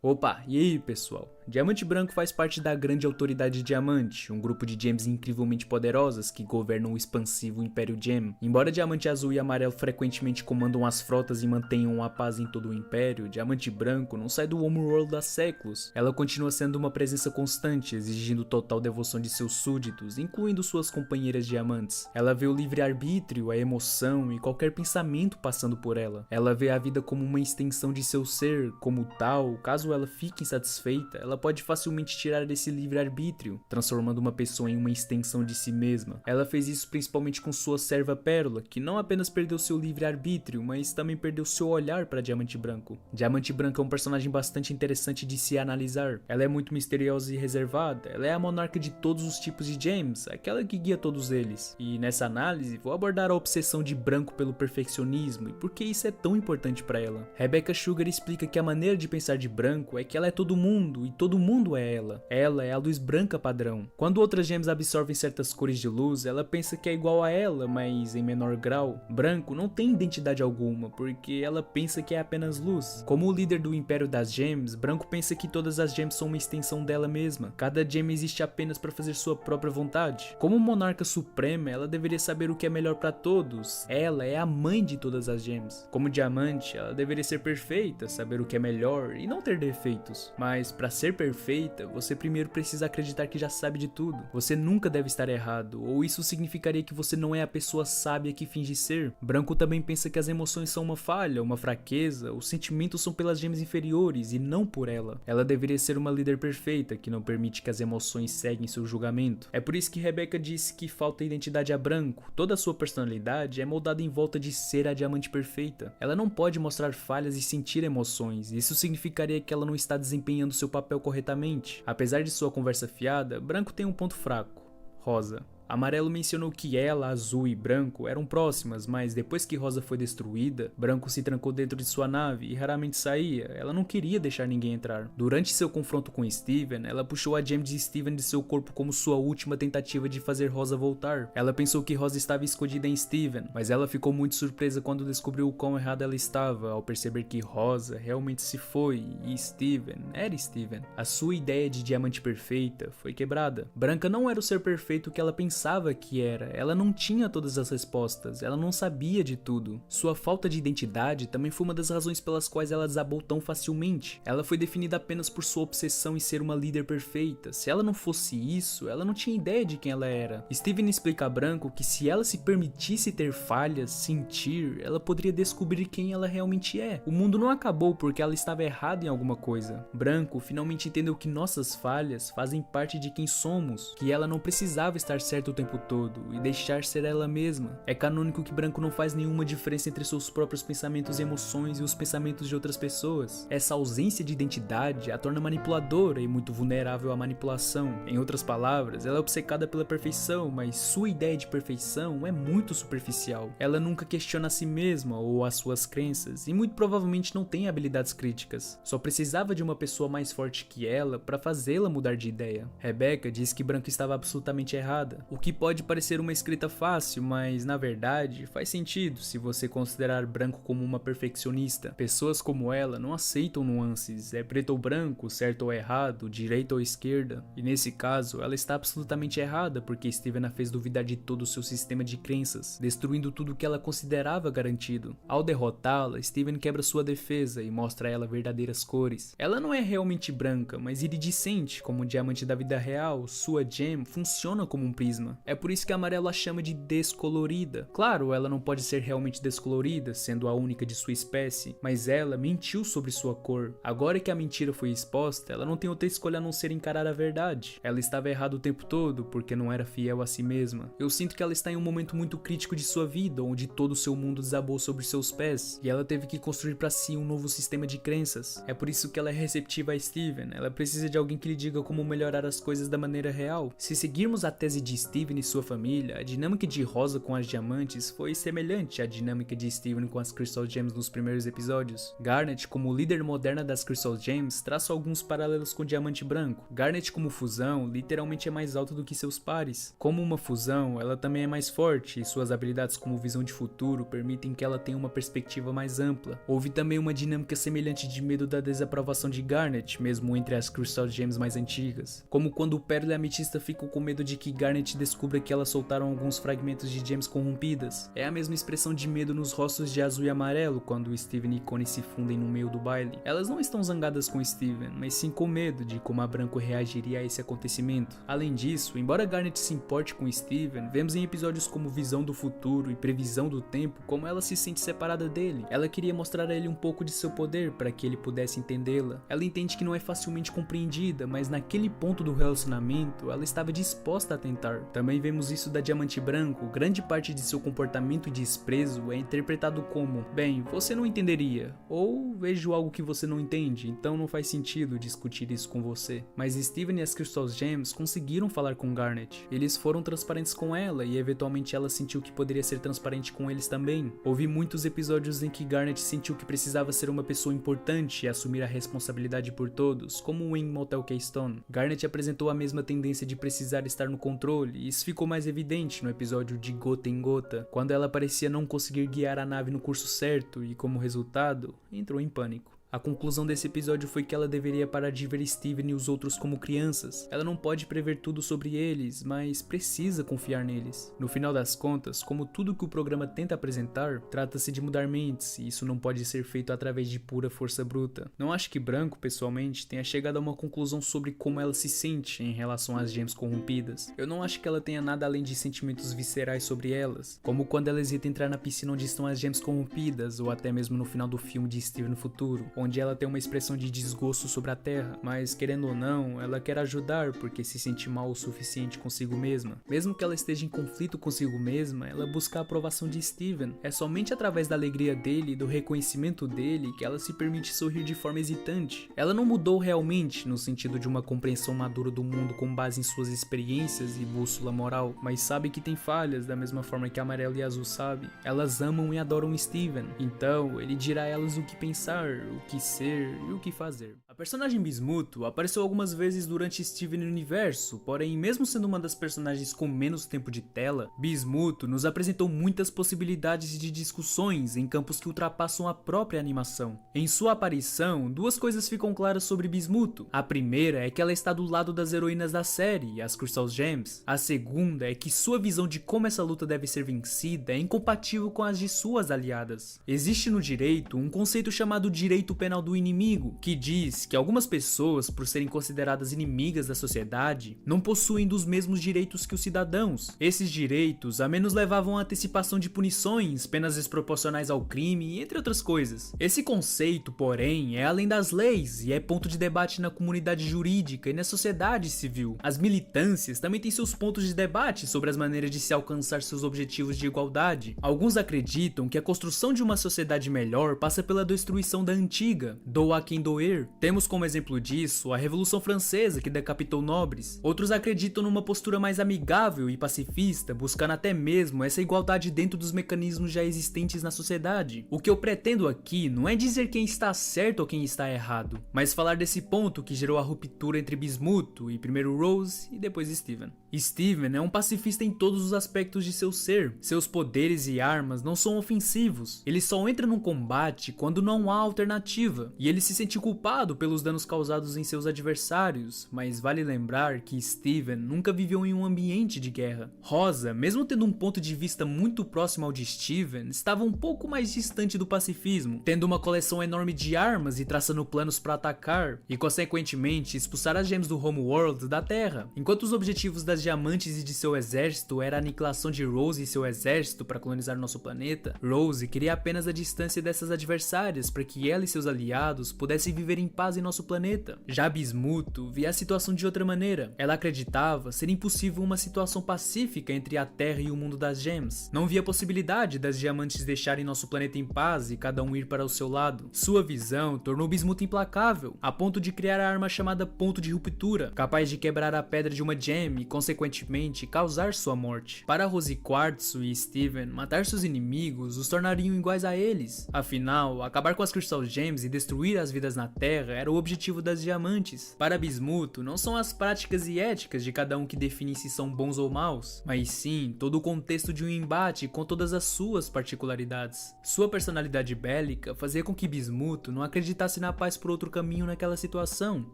Opa, e aí pessoal? Diamante Branco faz parte da Grande Autoridade Diamante, um grupo de gems incrivelmente poderosas que governam o expansivo Império Gem. Embora Diamante Azul e Amarelo frequentemente comandam as frotas e mantenham a paz em todo o Império, Diamante Branco não sai do Homeworld há séculos. Ela continua sendo uma presença constante, exigindo total devoção de seus súditos, incluindo suas companheiras diamantes. Ela vê o livre-arbítrio, a emoção e qualquer pensamento passando por ela. Ela vê a vida como uma extensão de seu ser, como tal, caso ela fique insatisfeita, ela pode facilmente tirar esse livre-arbítrio, transformando uma pessoa em uma extensão de si mesma. Ela fez isso principalmente com sua serva Pérola, que não apenas perdeu seu livre-arbítrio, mas também perdeu seu olhar para Diamante Branco. Diamante Branco é um personagem bastante interessante de se analisar. Ela é muito misteriosa e reservada, ela é a monarca de todos os tipos de gems, aquela que guia todos eles. E nessa análise, vou abordar a obsessão de Branco pelo perfeccionismo e por que isso é tão importante para ela. Rebecca Sugar explica que a maneira de pensar de Branco é que ela é todo mundo, e todo mundo é ela. Ela é a luz branca padrão. Quando outras gems absorvem certas cores de luz, ela pensa que é igual a ela, mas em menor grau. Branco não tem identidade alguma, porque ela pensa que é apenas luz. Como o líder do Império das Gems, Branco pensa que todas as gems são uma extensão dela mesma. Cada gem existe apenas para fazer sua própria vontade. Como monarca suprema, ela deveria saber o que é melhor para todos. Ela é a mãe de todas as gems. Como diamante, ela deveria ser perfeita, saber o que é melhor e não ter defeitos. Mas para ser ser perfeita, você primeiro precisa acreditar que já sabe de tudo. Você nunca deve estar errado, ou isso significaria que você não é a pessoa sábia que finge ser. Branco também pensa que as emoções são uma falha, uma fraqueza, os sentimentos são pelas gemas inferiores e não por ela. Ela deveria ser uma líder perfeita, que não permite que as emoções seguem seu julgamento. É por isso que Rebecca disse que falta identidade a Branco. Toda a sua personalidade é moldada em volta de ser a diamante perfeita. Ela não pode mostrar falhas e sentir emoções, isso significaria que ela não está desempenhando seu papel corretamente. Apesar de sua conversa fiada, Branco tem um ponto fraco: Rosa. Amarelo mencionou que ela, Azul e Branco eram próximas, mas depois que Rosa foi destruída, Branco se trancou dentro de sua nave e raramente saía. Ela não queria deixar ninguém entrar. Durante seu confronto com Steven, ela puxou a gem de Steven de seu corpo como sua última tentativa de fazer Rosa voltar. Ela pensou que Rosa estava escondida em Steven, mas ela ficou muito surpresa quando descobriu o quão errada ela estava ao perceber que Rosa realmente se foi e Steven era Steven. A sua ideia de diamante perfeita foi quebrada. Branca não era o ser perfeito que ela pensava que era, ela não tinha todas as respostas, ela não sabia de tudo. Sua falta de identidade também foi uma das razões pelas quais ela desabou tão facilmente. Ela foi definida apenas por sua obsessão em ser uma líder perfeita. Se ela não fosse isso, ela não tinha ideia de quem ela era. Steven explica a Branco que se ela se permitisse ter falhas, sentir, ela poderia descobrir quem ela realmente é. O mundo não acabou porque ela estava errada em alguma coisa. Branco finalmente entendeu que nossas falhas fazem parte de quem somos, que ela não precisava estar certa o tempo todo e deixar ser ela mesma. É canônico que Branco não faz nenhuma diferença entre seus próprios pensamentos e emoções e os pensamentos de outras pessoas. Essa ausência de identidade a torna manipuladora e muito vulnerável à manipulação. Em outras palavras, ela é obcecada pela perfeição, mas sua ideia de perfeição é muito superficial. Ela nunca questiona a si mesma ou as suas crenças e muito provavelmente não tem habilidades críticas. Só precisava de uma pessoa mais forte que ela para fazê-la mudar de ideia. Rebecca diz que Branco estava absolutamente errada. O que pode parecer uma escrita fácil, mas na verdade faz sentido se você considerar Branco como uma perfeccionista. Pessoas como ela não aceitam nuances, é preto ou branco, certo ou errado, direita ou esquerda. E nesse caso, ela está absolutamente errada porque Steven a fez duvidar de todo o seu sistema de crenças, destruindo tudo que ela considerava garantido. Ao derrotá-la, Steven quebra sua defesa e mostra a ela verdadeiras cores. Ela não é realmente branca, mas iridescente, como um diamante da vida real. Sua gem funciona como um prisma. É por isso que a Amarelo a chama de descolorida. Claro, ela não pode ser realmente descolorida, sendo a única de sua espécie, mas ela mentiu sobre sua cor. Agora que a mentira foi exposta, ela não tem outra escolha a não ser encarar a verdade. Ela estava errada o tempo todo, porque não era fiel a si mesma. Eu sinto que ela está em um momento muito crítico de sua vida, onde todo o seu mundo desabou sobre seus pés, e ela teve que construir para si um novo sistema de crenças. É por isso que ela é receptiva a Steven. Ela precisa de alguém que lhe diga como melhorar as coisas da maneira real. Se seguirmos a tese de Steven e sua família, a dinâmica de Rosa com as diamantes foi semelhante à dinâmica de Steven com as Crystal Gems nos primeiros episódios. Garnet, como líder moderna das Crystal Gems, traça alguns paralelos com o Diamante Branco. Garnet, como fusão, literalmente é mais alta do que seus pares. Como uma fusão, ela também é mais forte e suas habilidades como visão de futuro permitem que ela tenha uma perspectiva mais ampla. Houve também uma dinâmica semelhante de medo da desaprovação de Garnet, mesmo entre as Crystal Gems mais antigas. Como quando o Pérola e a Ametista ficam com medo de que Garnet descubra que elas soltaram alguns fragmentos de gems corrompidas. É a mesma expressão de medo nos rostos de Azul e Amarelo quando Steven e Connie se fundem no meio do baile. Elas não estão zangadas com Steven, mas sim com medo de como a Branco reagiria a esse acontecimento. Além disso, embora Garnet se importe com Steven, vemos em episódios como Visão do Futuro e Previsão do Tempo como ela se sente separada dele. Ela queria mostrar a ele um pouco de seu poder para que ele pudesse entendê-la. Ela entende que não é facilmente compreendida, mas naquele ponto do relacionamento, ela estava disposta a tentar. Também vemos isso da Diamante Branco. Grande parte de seu comportamento e desprezo é interpretado como: bem, você não entenderia, ou vejo algo que você não entende, então não faz sentido discutir isso com você. Mas Steven e as Crystal Gems conseguiram falar com Garnet. Eles foram transparentes com ela e eventualmente ela sentiu que poderia ser transparente com eles também. Houve muitos episódios em que Garnet sentiu que precisava ser uma pessoa importante e assumir a responsabilidade por todos, como em Motel Keystone. Garnet apresentou a mesma tendência de precisar estar no controle, e isso ficou mais evidente no episódio de Gota em Gota, quando ela parecia não conseguir guiar a nave no curso certo e, como resultado, entrou em pânico. A conclusão desse episódio foi que ela deveria parar de ver Steven e os outros como crianças. Ela não pode prever tudo sobre eles, mas precisa confiar neles. No final das contas, como tudo que o programa tenta apresentar, trata-se de mudar mentes, e isso não pode ser feito através de pura força bruta. Não acho que Branco, pessoalmente, tenha chegado a uma conclusão sobre como ela se sente em relação às gems corrompidas. Eu não acho que ela tenha nada além de sentimentos viscerais sobre elas, como quando ela hesita entrar na piscina onde estão as gems corrompidas, ou até mesmo no final do filme de Steven no futuro, onde ela tem uma expressão de desgosto sobre a Terra, mas querendo ou não, ela quer ajudar porque se sente mal o suficiente consigo mesma. Mesmo que ela esteja em conflito consigo mesma, ela busca a aprovação de Steven. É somente através da alegria dele e do reconhecimento dele que ela se permite sorrir de forma hesitante. Ela não mudou realmente no sentido de uma compreensão madura do mundo com base em suas experiências e bússola moral, mas sabe que tem falhas da mesma forma que Amarelo e Azul sabe. Elas amam e adoram Steven, então ele dirá a elas o que pensar, o que ser e o que fazer. A personagem Bismuth apareceu algumas vezes durante Steven Universo, porém, mesmo sendo uma das personagens com menos tempo de tela, Bismuth nos apresentou muitas possibilidades de discussões em campos que ultrapassam a própria animação. Em sua aparição, duas coisas ficam claras sobre Bismuth. A primeira é que ela está do lado das heroínas da série, as Crystal Gems. A segunda é que sua visão de como essa luta deve ser vencida é incompatível com as de suas aliadas. Existe no direito um conceito chamado direito penal do inimigo, que diz que algumas pessoas, por serem consideradas inimigas da sociedade, não possuem dos mesmos direitos que os cidadãos. Esses direitos a menos levavam a antecipação de punições, penas desproporcionais ao crime, entre outras coisas. Esse conceito, porém, é além das leis e é ponto de debate na comunidade jurídica e na sociedade civil. As militâncias também têm seus pontos de debate sobre as maneiras de se alcançar seus objetivos de igualdade. Alguns acreditam que a construção de uma sociedade melhor passa pela destruição da antiga, doa a quem doer. Temos como exemplo disso a Revolução Francesa, que decapitou nobres. Outros acreditam numa postura mais amigável e pacifista, buscando até mesmo essa igualdade dentro dos mecanismos já existentes na sociedade. O que eu pretendo aqui não é dizer quem está certo ou quem está errado, mas falar desse ponto que gerou a ruptura entre Bismuth e primeiro Rose e depois Steven. Steven é um pacifista em todos os aspectos de seu ser. Seus poderes e armas não são ofensivos. Ele só entra num combate quando não há alternativa, e ele se sente culpado pelos danos causados em seus adversários, mas vale lembrar que Steven nunca viveu em um ambiente de guerra. Rosa, mesmo tendo um ponto de vista muito próximo ao de Steven, estava um pouco mais distante do pacifismo, tendo uma coleção enorme de armas e traçando planos para atacar, e consequentemente expulsar as gems do Homeworld da Terra. Enquanto os objetivos das diamantes e de seu exército era a aniquilação de Rose e seu exército para colonizar nosso planeta, Rose queria apenas a distância dessas adversárias para que ela e seus aliados pudessem viver em paz em nosso planeta. Já Bismuth via a situação de outra maneira. Ela acreditava ser impossível uma situação pacífica entre a Terra e o mundo das gems. Não via possibilidade das diamantes deixarem nosso planeta em paz e cada um ir para o seu lado. Sua visão tornou Bismuth implacável, a ponto de criar a arma chamada Ponto de Ruptura, capaz de quebrar a pedra de uma gem e consequentemente causar sua morte. Para Rose Quartzo e Steven, matar seus inimigos os tornariam iguais a eles. Afinal, acabar com as Crystal Gems e destruir as vidas na Terra era o objetivo das diamantes. Para Bismuth, não são as práticas e éticas de cada um que definem se são bons ou maus, mas sim todo o contexto de um embate com todas as suas particularidades. Sua personalidade bélica fazia com que Bismuth não acreditasse na paz por outro caminho naquela situação.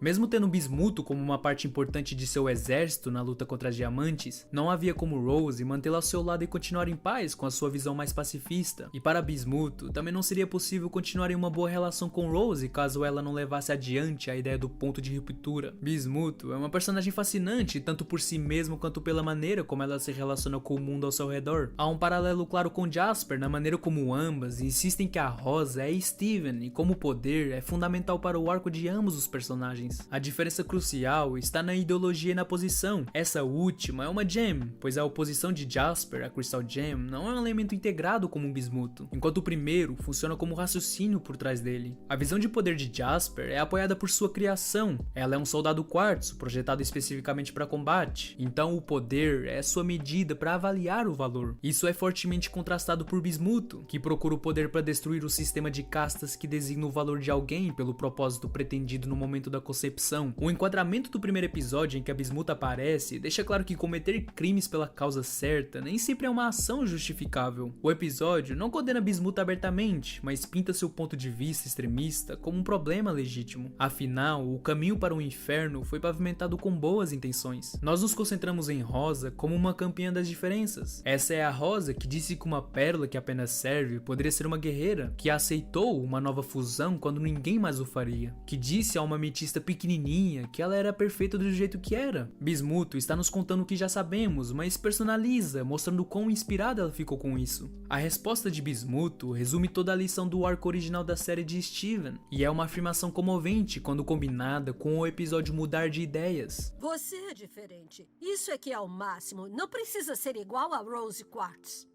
Mesmo tendo Bismuth como uma parte importante de seu exército na luta contra as diamantes, não havia como Rose mantê-la ao seu lado e continuar em paz com a sua visão mais pacifista. E para Bismuth, também não seria possível continuar em uma boa relação com Rose caso ela não levasse adiante a ideia do ponto de ruptura. Bismuth é uma personagem fascinante tanto por si mesmo quanto pela maneira como ela se relaciona com o mundo ao seu redor. Há um paralelo claro com Jasper na maneira como ambas insistem que a Rosa é Steven e como o poder é fundamental para o arco de ambos os personagens. A diferença crucial está na ideologia e na posição. Essa última é uma gem, pois a oposição de Jasper, a Crystal Gem, não é um elemento integrado como um Bismuth, enquanto o primeiro funciona como raciocínio por trás dele. A visão de poder de Jasper é a apoiada por sua criação. Ela é um soldado quartzo, projetado especificamente para combate. Então o poder é sua medida para avaliar o valor. Isso é fortemente contrastado por Bismuto, que procura o poder para destruir o sistema de castas que designa o valor de alguém pelo propósito pretendido no momento da concepção. O enquadramento do primeiro episódio em que a Bismuto aparece deixa claro que cometer crimes pela causa certa nem sempre é uma ação justificável. O episódio não condena Bismuto abertamente, mas pinta seu ponto de vista extremista como um problema legítimo. Afinal, o caminho para o inferno foi pavimentado com boas intenções. Nós nos concentramos em Rosa como uma campeã das diferenças. Essa é a Rosa que disse que uma pérola que apenas serve poderia ser uma guerreira, que aceitou uma nova fusão quando ninguém mais o faria, que disse a uma ametista pequenininha que ela era perfeita do jeito que era. Bismuto está nos contando o que já sabemos, mas personaliza, mostrando quão inspirada ela ficou com isso. A resposta de Bismuto resume toda a lição do arco original da série de Steven, e é uma afirmação comovente quando combinada com o episódio mudar de ideias. Você é diferente. Isso é que é o máximo. Não precisa ser igual a Rose Quartz.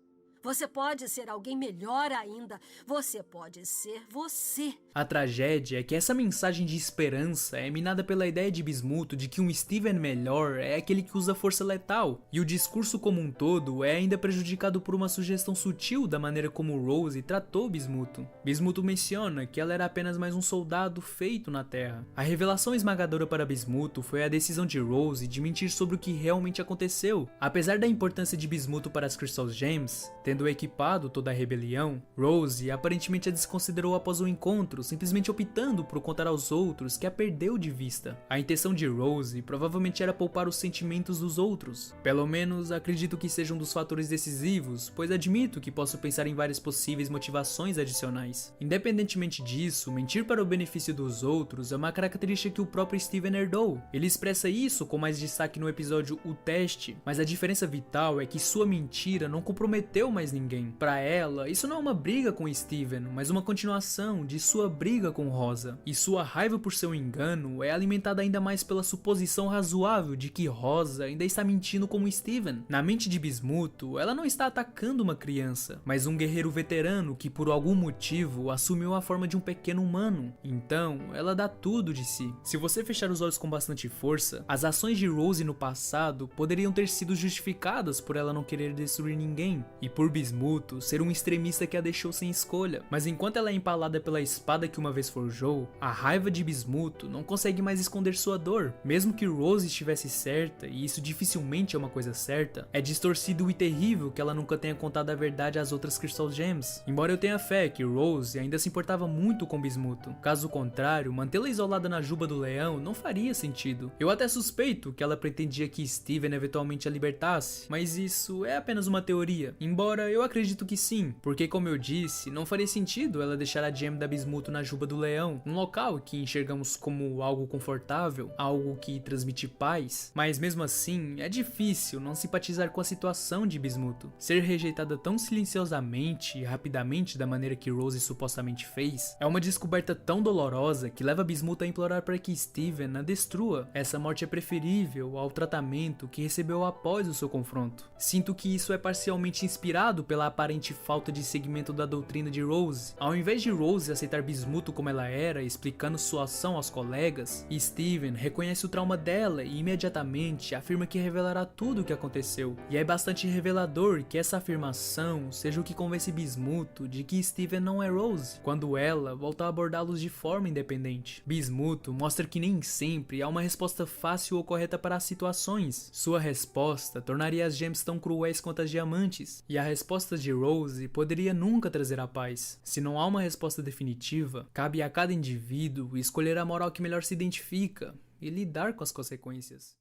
Você pode ser alguém melhor ainda. Você pode ser você. A tragédia é que essa mensagem de esperança é minada pela ideia de Bismuto de que um Steven melhor é aquele que usa força letal, e o discurso como um todo é ainda prejudicado por uma sugestão sutil da maneira como Rose tratou Bismuto. Bismuto menciona que ela era apenas mais um soldado feito na Terra. A revelação esmagadora para Bismuto foi a decisão de Rose de mentir sobre o que realmente aconteceu. Apesar da importância de Bismuto para as Crystal Gems, tendo equipado toda a rebelião, Rose aparentemente a desconsiderou após o encontro, simplesmente optando por contar aos outros que a perdeu de vista. A intenção de Rose provavelmente era poupar os sentimentos dos outros. Pelo menos acredito que seja um dos fatores decisivos, pois admito que posso pensar em várias possíveis motivações adicionais. Independentemente disso, mentir para o benefício dos outros é uma característica que o próprio Steven herdou. Ele expressa isso com mais destaque no episódio O Teste, mas a diferença vital é que sua mentira não comprometeu mais ninguém. Para ela, isso não é uma briga com Steven, mas uma continuação de sua briga com Rosa. E sua raiva por seu engano é alimentada ainda mais pela suposição razoável de que Rosa ainda está mentindo como Steven. Na mente de Bismuto, ela não está atacando uma criança, mas um guerreiro veterano que por algum motivo assumiu a forma de um pequeno humano. Então, ela dá tudo de si. Se você fechar os olhos com bastante força, as ações de Rose no passado poderiam ter sido justificadas por ela não querer destruir ninguém, e por Bismuto ser um extremista que a deixou sem escolha. Mas enquanto ela é empalada pela espada que uma vez forjou, a raiva de Bismuto não consegue mais esconder sua dor. Mesmo que Rose estivesse certa, e isso dificilmente é uma coisa certa, é distorcido e terrível que ela nunca tenha contado a verdade às outras Crystal Gems. Embora eu tenha fé que Rose ainda se importava muito com Bismuto. Caso contrário, mantê-la isolada na juba do leão não faria sentido. Eu até suspeito que ela pretendia que Steven eventualmente a libertasse, mas isso é apenas uma teoria. Embora eu acredito que sim, porque como eu disse, não faria sentido ela deixar a gem da Bismuto na juba do leão, um local que enxergamos como algo confortável, algo que transmite paz, mas mesmo assim é difícil não simpatizar com a situação de Bismuto. Ser rejeitada tão silenciosamente e rapidamente da maneira que Rose supostamente fez, é uma descoberta tão dolorosa que leva Bismuto a implorar para que Steven a destrua. Essa morte é preferível ao tratamento que recebeu após o seu confronto. Sinto que isso é parcialmente inspirado pela aparente falta de seguimento da doutrina de Rose. Ao invés de Rose aceitar Bismuto como ela era, explicando sua ação aos colegas, Steven reconhece o trauma dela e imediatamente afirma que revelará tudo o que aconteceu. E é bastante revelador que essa afirmação seja o que convence Bismuto de que Steven não é Rose, quando ela volta a abordá-los de forma independente. Bismuto mostra que nem sempre há uma resposta fácil ou correta para as situações. Sua resposta tornaria as gems tão cruéis quanto as diamantes, e a resposta de Rose poderia nunca trazer a paz. Se não há uma resposta definitiva, cabe a cada indivíduo escolher a moral que melhor se identifica e lidar com as consequências.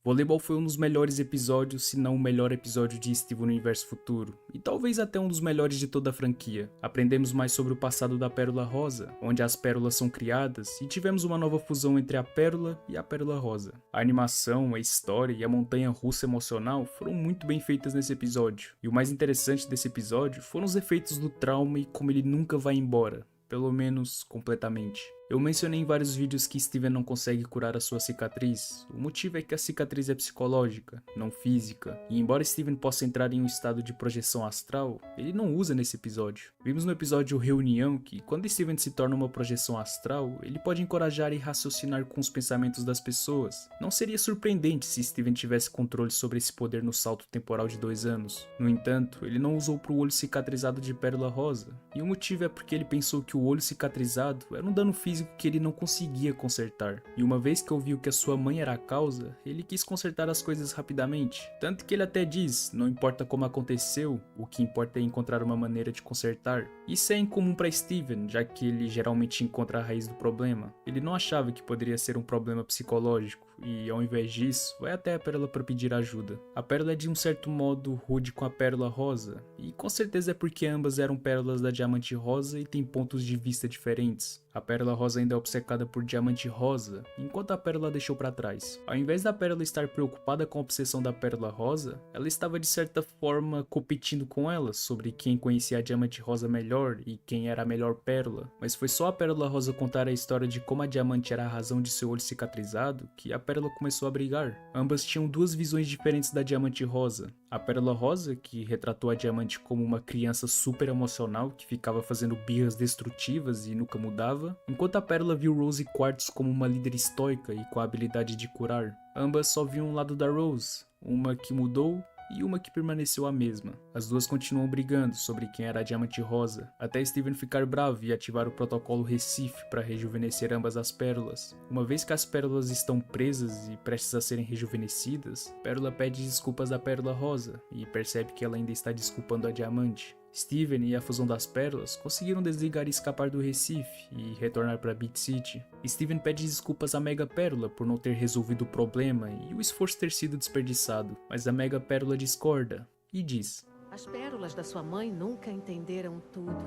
Volleyball foi um dos melhores episódios, se não o melhor episódio de Steven Universo Futuro, e talvez até um dos melhores de toda a franquia. Aprendemos mais sobre o passado da Pérola Rosa, onde as pérolas são criadas, e tivemos uma nova fusão entre a Pérola e a Pérola Rosa. A animação, a história e a montanha-russa emocional foram muito bem feitas nesse episódio, e o mais interessante desse episódio foram os efeitos do trauma e como ele nunca vai embora, pelo menos completamente. Eu mencionei em vários vídeos que Steven não consegue curar a sua cicatriz. O motivo é que a cicatriz é psicológica, não física. E embora Steven possa entrar em um estado de projeção astral, ele não usa nesse episódio. Vimos no episódio Reunião que quando Steven se torna uma projeção astral, ele pode encorajar e raciocinar com os pensamentos das pessoas. Não seria surpreendente se Steven tivesse controle sobre esse poder no salto temporal de 2 anos. No entanto, ele não usou para o olho cicatrizado de Pérola Rosa. E o motivo é porque ele pensou que o olho cicatrizado era um dano físico que ele não conseguia consertar, e uma vez que ouviu que a sua mãe era a causa, ele quis consertar as coisas rapidamente, tanto que ele até diz, não importa como aconteceu, o que importa é encontrar uma maneira de consertar. Isso é incomum para Steven, já que ele geralmente encontra a raiz do problema. Ele não achava que poderia ser um problema psicológico, e ao invés disso, vai até a Pérola para pedir ajuda. A Pérola é de um certo modo rude com a Pérola Rosa, e com certeza é porque ambas eram pérolas da Diamante Rosa e têm pontos de vista diferentes. A Pérola Rosa ainda é obcecada por Diamante Rosa, enquanto a Pérola deixou para trás. Ao invés da Pérola estar preocupada com a obsessão da Pérola Rosa, ela estava de certa forma competindo com ela sobre quem conhecia a Diamante Rosa melhor e quem era a melhor Pérola. Mas foi só a Pérola Rosa contar a história de como a Diamante era a razão de seu olho cicatrizado que a Pérola começou a brigar. Ambas tinham duas visões diferentes da Diamante Rosa. A Pérola Rosa, que retratou a Diamante como uma criança super emocional que ficava fazendo birras destrutivas e nunca mudava, enquanto a Pérola viu Rose Quartz como uma líder estoica e com a habilidade de curar. Ambas só viam um lado da Rose, uma que mudou e uma que permaneceu a mesma. As duas continuam brigando sobre quem era a Diamante Rosa, até Steven ficar bravo e ativar o protocolo Recife para rejuvenescer ambas as pérolas. Uma vez que as pérolas estão presas e prestes a serem rejuvenescidas, Pérola pede desculpas à Pérola Rosa e percebe que ela ainda está desculpando a Diamante. Steven e a fusão das pérolas conseguiram desligar e escapar do Recife e retornar para Beat City. Steven pede desculpas à Mega Pérola por não ter resolvido o problema e o esforço ter sido desperdiçado, mas a Mega Pérola discorda e diz: As pérolas da sua mãe nunca entenderam tudo.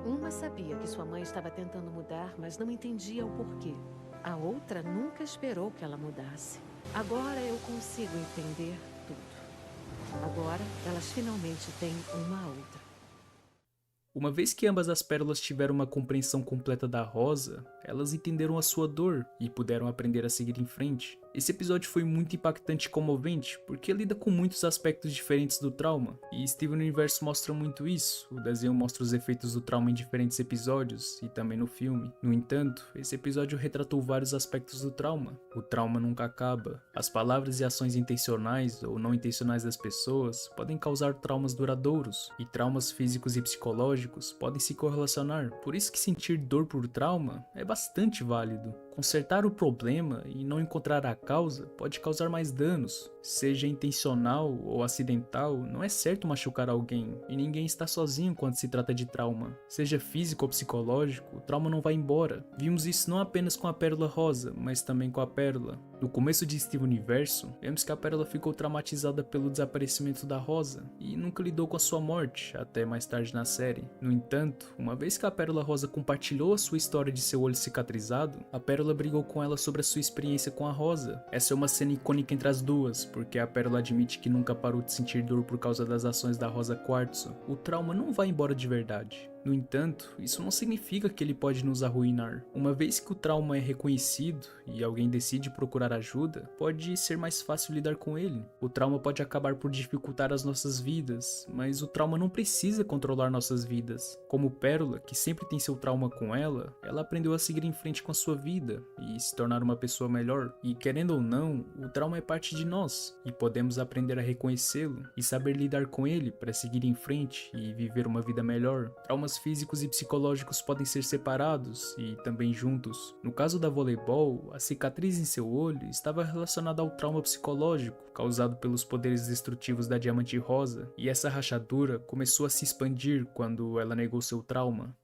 Uma sabia que sua mãe estava tentando mudar, mas não entendia o porquê. A outra nunca esperou que ela mudasse. Agora eu consigo entender tudo. Agora elas finalmente têm uma a outra. Uma vez que ambas as pérolas tiveram uma compreensão completa da Rosa, elas entenderam a sua dor e puderam aprender a seguir em frente. Esse episódio foi muito impactante e comovente, porque lida com muitos aspectos diferentes do trauma, e Steven Universe mostra muito isso. O desenho mostra os efeitos do trauma em diferentes episódios, e também no filme. No entanto, esse episódio retratou vários aspectos do trauma. O trauma nunca acaba. As palavras e ações intencionais ou não intencionais das pessoas podem causar traumas duradouros, e traumas físicos e psicológicos podem se correlacionar. Por isso que sentir dor por trauma é bastante válido. Consertar o problema e não encontrar a causa pode causar mais danos. Seja intencional ou acidental, não é certo machucar alguém, e ninguém está sozinho quando se trata de trauma. Seja físico ou psicológico, o trauma não vai embora. Vimos isso não apenas com a Pérola Rosa, mas também com a Pérola. No começo de Steven Universo, vemos que a Pérola ficou traumatizada pelo desaparecimento da Rosa, e nunca lidou com a sua morte, até mais tarde na série. No entanto, uma vez que a Pérola Rosa compartilhou a sua história de seu olho cicatrizado, a Pérola brigou com ela sobre a sua experiência com a Rosa. Essa é uma cena icônica entre as duas, porque a Pérola admite que nunca parou de sentir dor por causa das ações da Rosa Quartzo. O trauma não vai embora de verdade. No entanto, isso não significa que ele pode nos arruinar. Uma vez que o trauma é reconhecido e alguém decide procurar ajuda, pode ser mais fácil lidar com ele. O trauma pode acabar por dificultar as nossas vidas, mas o trauma não precisa controlar nossas vidas. Como Pérola, que sempre tem seu trauma com ela aprendeu a seguir em frente com a sua vida e se tornar uma pessoa melhor. E querendo ou não, o trauma é parte de nós e podemos aprender a reconhecê-lo e saber lidar com ele para seguir em frente e viver uma vida melhor. Traumas físicos e psicológicos podem ser separados e também juntos. No caso da voleibol, a cicatriz em seu olho estava relacionada ao trauma psicológico causado pelos poderes destrutivos da Diamante Rosa, e essa rachadura começou a se expandir quando ela negou seu trauma.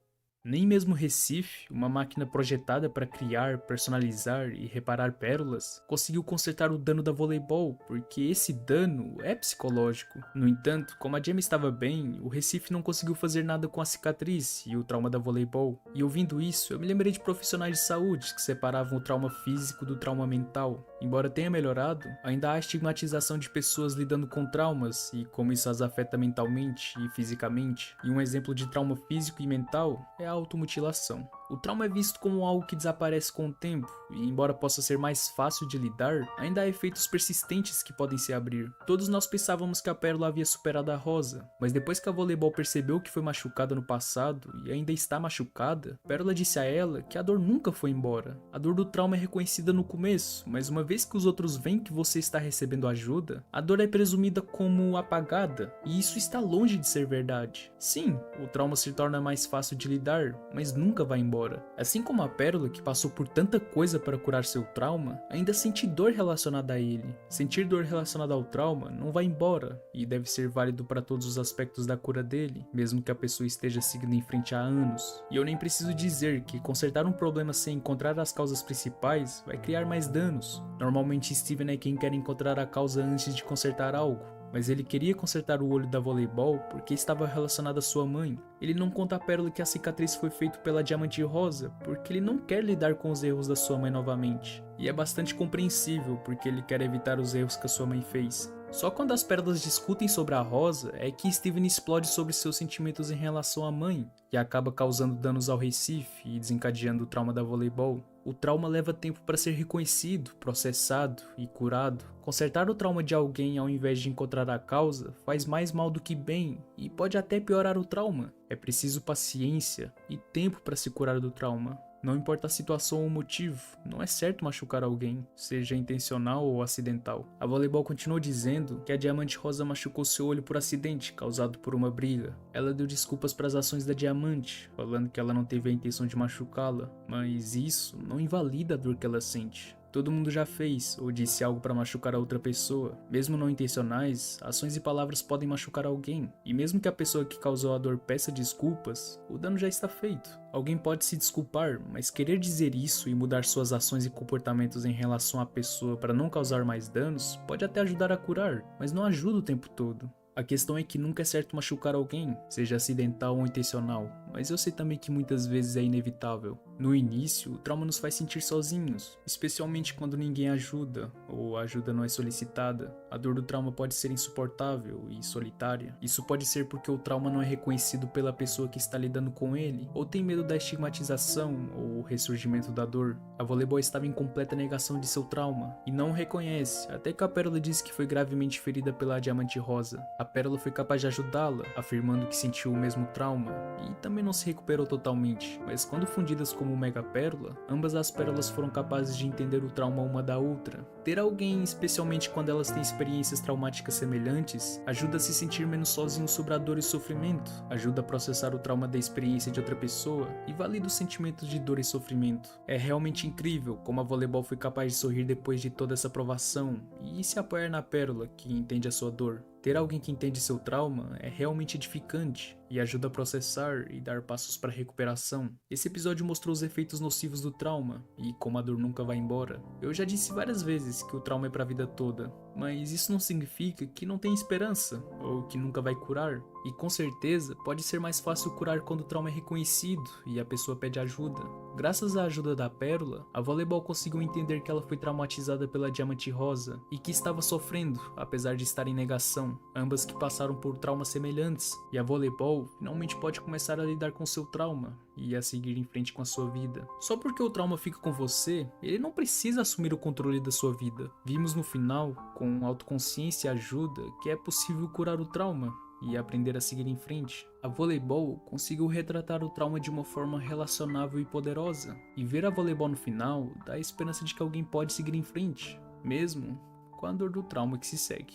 Nem mesmo Recife, uma máquina projetada para criar, personalizar e reparar pérolas, conseguiu consertar o dano da voleibol, porque esse dano é psicológico. No entanto, como a Gemma estava bem, o Recife não conseguiu fazer nada com a cicatriz e o trauma da voleibol. E ouvindo isso, eu me lembrei de profissionais de saúde que separavam o trauma físico do trauma mental. Embora tenha melhorado, ainda há estigmatização de pessoas lidando com traumas e como isso as afeta mentalmente e fisicamente. E um exemplo de trauma físico e mental é a automutilação. O trauma é visto como algo que desaparece com o tempo, e embora possa ser mais fácil de lidar, ainda há efeitos persistentes que podem se abrir. Todos nós pensávamos que a Pérola havia superado a Rosa, mas depois que a Voleibol percebeu que foi machucada no passado e ainda está machucada, Pérola disse a ela que a dor nunca foi embora. A dor do trauma é reconhecida no começo, mas uma vez que os outros veem que você está recebendo ajuda, a dor é presumida como apagada, e isso está longe de ser verdade. Sim, o trauma se torna mais fácil de lidar, mas nunca vai embora. Assim como a Pérola, que passou por tanta coisa para curar seu trauma, ainda sente dor relacionada a ele. Sentir dor relacionada ao trauma não vai embora, e deve ser válido para todos os aspectos da cura dele, mesmo que a pessoa esteja seguindo em frente há anos. E eu nem preciso dizer que consertar um problema sem encontrar as causas principais vai criar mais danos. Normalmente Steven é quem quer encontrar a causa antes de consertar algo. Mas ele queria consertar o olho da Voleibol porque estava relacionado à sua mãe. Ele não conta a Pérola que a cicatriz foi feita pela Diamante Rosa porque ele não quer lidar com os erros da sua mãe novamente. E é bastante compreensível porque ele quer evitar os erros que a sua mãe fez. Só quando as pérolas discutem sobre a Rosa é que Steven explode sobre seus sentimentos em relação à mãe, e acaba causando danos ao Recife e desencadeando o trauma da Voleibol. O trauma leva tempo para ser reconhecido, processado e curado. Consertar o trauma de alguém ao invés de encontrar a causa faz mais mal do que bem e pode até piorar o trauma. É preciso paciência e tempo para se curar do trauma. Não importa a situação ou o motivo, não é certo machucar alguém, seja intencional ou acidental. A Voleibol continuou dizendo que a Diamante Rosa machucou seu olho por acidente, causado por uma briga. Ela deu desculpas para as ações da Diamante, falando que ela não teve a intenção de machucá-la, mas isso não invalida a dor que ela sente. Todo mundo já fez ou disse algo para machucar a outra pessoa. Mesmo não intencionais, ações e palavras podem machucar alguém. E mesmo que a pessoa que causou a dor peça desculpas, o dano já está feito. Alguém pode se desculpar, mas querer dizer isso e mudar suas ações e comportamentos em relação à pessoa para não causar mais danos pode até ajudar a curar, mas não ajuda o tempo todo. A questão é que nunca é certo machucar alguém, seja acidental ou intencional, mas eu sei também que muitas vezes é inevitável. No início, o trauma nos faz sentir sozinhos, especialmente quando ninguém ajuda, ou a ajuda não é solicitada. A dor do trauma pode ser insuportável e solitária. Isso pode ser porque o trauma não é reconhecido pela pessoa que está lidando com ele, ou tem medo da estigmatização ou o ressurgimento da dor. A Voleibol estava em completa negação de seu trauma, e não o reconhece, até que a Pérola disse que foi gravemente ferida pela Diamante Rosa. A Pérola foi capaz de ajudá-la, afirmando que sentiu o mesmo trauma, e também não se recuperou totalmente, mas quando fundidas como Mega Pérola, ambas as pérolas foram capazes de entender o trauma uma da outra. Ter alguém, especialmente quando elas têm experiências traumáticas semelhantes, ajuda a se sentir menos sozinho sobre a dor e sofrimento, ajuda a processar o trauma da experiência de outra pessoa e valida os sentimentos de dor e sofrimento. É realmente incrível como a Voleibol foi capaz de sorrir depois de toda essa provação e se apoiar na Pérola, que entende a sua dor. Ter alguém que entende seu trauma é realmente edificante e ajuda a processar e dar passos para a recuperação. Esse episódio mostrou os efeitos nocivos do trauma e como a dor nunca vai embora. Eu já disse várias vezes que o trauma é para a vida toda, mas isso não significa que não tem esperança ou que nunca vai curar. E com certeza pode ser mais fácil curar quando o trauma é reconhecido e a pessoa pede ajuda. Graças à ajuda da Pérola, a Voleibol conseguiu entender que ela foi traumatizada pela Diamante Rosa e que estava sofrendo, apesar de estar em negação. Ambas que passaram por traumas semelhantes, e a Voleibol finalmente pode começar a lidar com seu trauma e a seguir em frente com a sua vida. Só porque o trauma fica com você, ele não precisa assumir o controle da sua vida. Vimos no final, com autoconsciência e ajuda, que é possível curar o trauma e aprender a seguir em frente. A Voleibol conseguiu retratar o trauma de uma forma relacionável e poderosa, e ver a Voleibol no final dá a esperança de que alguém pode seguir em frente, mesmo com a dor do trauma que se segue.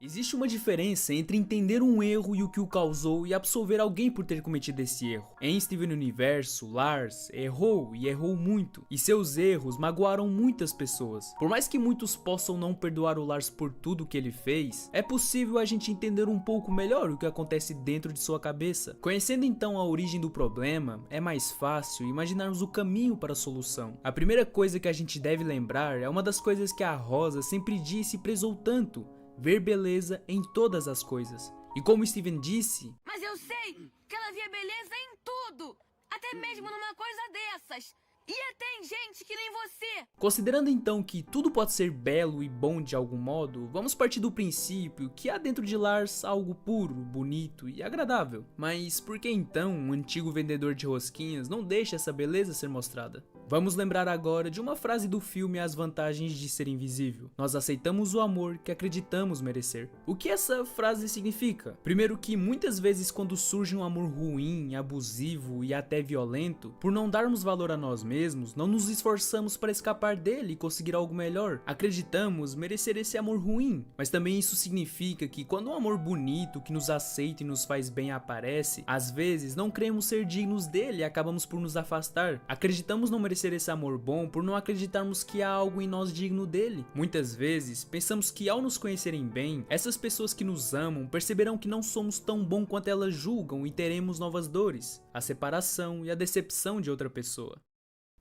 Existe uma diferença entre entender um erro e o que o causou e absolver alguém por ter cometido esse erro. Em Steven Universo, Lars errou e errou muito, e seus erros magoaram muitas pessoas. Por mais que muitos possam não perdoar o Lars por tudo que ele fez, é possível a gente entender um pouco melhor o que acontece dentro de sua cabeça. Conhecendo então a origem do problema, é mais fácil imaginarmos o caminho para a solução. A primeira coisa que a gente deve lembrar é uma das coisas que a Rosa sempre disse e prezou tanto: ver beleza em todas as coisas. E como Steven disse... Mas eu sei que ela via beleza em tudo, até mesmo numa coisa dessas. E tem gente que nem você! Considerando então que tudo pode ser belo e bom de algum modo, vamos partir do princípio que há dentro de Lars algo puro, bonito e agradável. Mas por que então um antigo vendedor de rosquinhas não deixa essa beleza ser mostrada? Vamos lembrar agora de uma frase do filme As Vantagens de Ser Invisível. Nós aceitamos o amor que acreditamos merecer. O que essa frase significa? Primeiro que muitas vezes quando surge um amor ruim, abusivo e até violento, por não darmos valor a nós mesmos, não nos esforçamos para escapar dele e conseguir algo melhor. Acreditamos merecer esse amor ruim, mas também isso significa que quando um amor bonito que nos aceita e nos faz bem aparece, às vezes não cremos ser dignos dele e acabamos por nos afastar. Acreditamos não merecer esse amor bom por não acreditarmos que há algo em nós digno dele. Muitas vezes pensamos que ao nos conhecerem bem, essas pessoas que nos amam perceberão que não somos tão bom quanto elas julgam e teremos novas dores, a separação e a decepção de outra pessoa.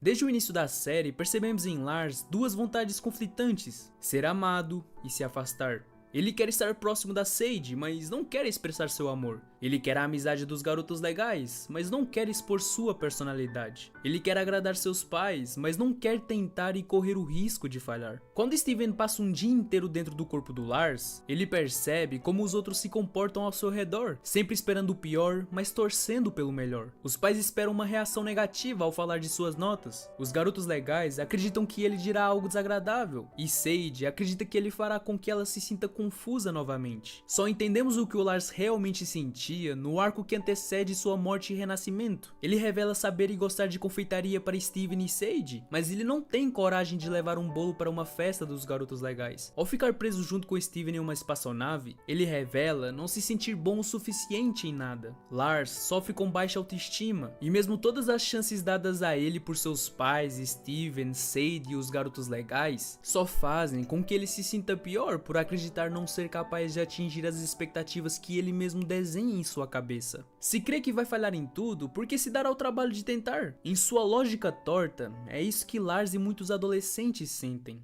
Desde o início da série, percebemos em Lars duas vontades conflitantes: ser amado e se afastar. Ele quer estar próximo da Sadie, mas não quer expressar seu amor. Ele quer a amizade dos garotos legais, mas não quer expor sua personalidade. Ele quer agradar seus pais, mas não quer tentar e correr o risco de falhar. Quando Steven passa um dia inteiro dentro do corpo do Lars, ele percebe como os outros se comportam ao seu redor, sempre esperando o pior, mas torcendo pelo melhor. Os pais esperam uma reação negativa ao falar de suas notas. Os garotos legais acreditam que ele dirá algo desagradável, e Sadie acredita que ele fará com que ela se sinta confusa novamente. Só entendemos o que o Lars realmente sentia no arco que antecede sua morte e renascimento. Ele revela saber e gostar de confeitaria para Steven e Sadie, mas ele não tem coragem de levar um bolo para uma festa dos garotos legais. Ao ficar preso junto com Steven em uma espaçonave, ele revela não se sentir bom o suficiente em nada. Lars sofre com baixa autoestima, e mesmo todas as chances dadas a ele por seus pais, Steven, Sadie e os garotos legais, só fazem com que ele se sinta pior por acreditar não ser capaz de atingir as expectativas que ele mesmo desenha em sua cabeça. Se crê que vai falhar em tudo, por que se dar ao trabalho de tentar? Em sua lógica torta, é isso que Lars e muitos adolescentes sentem.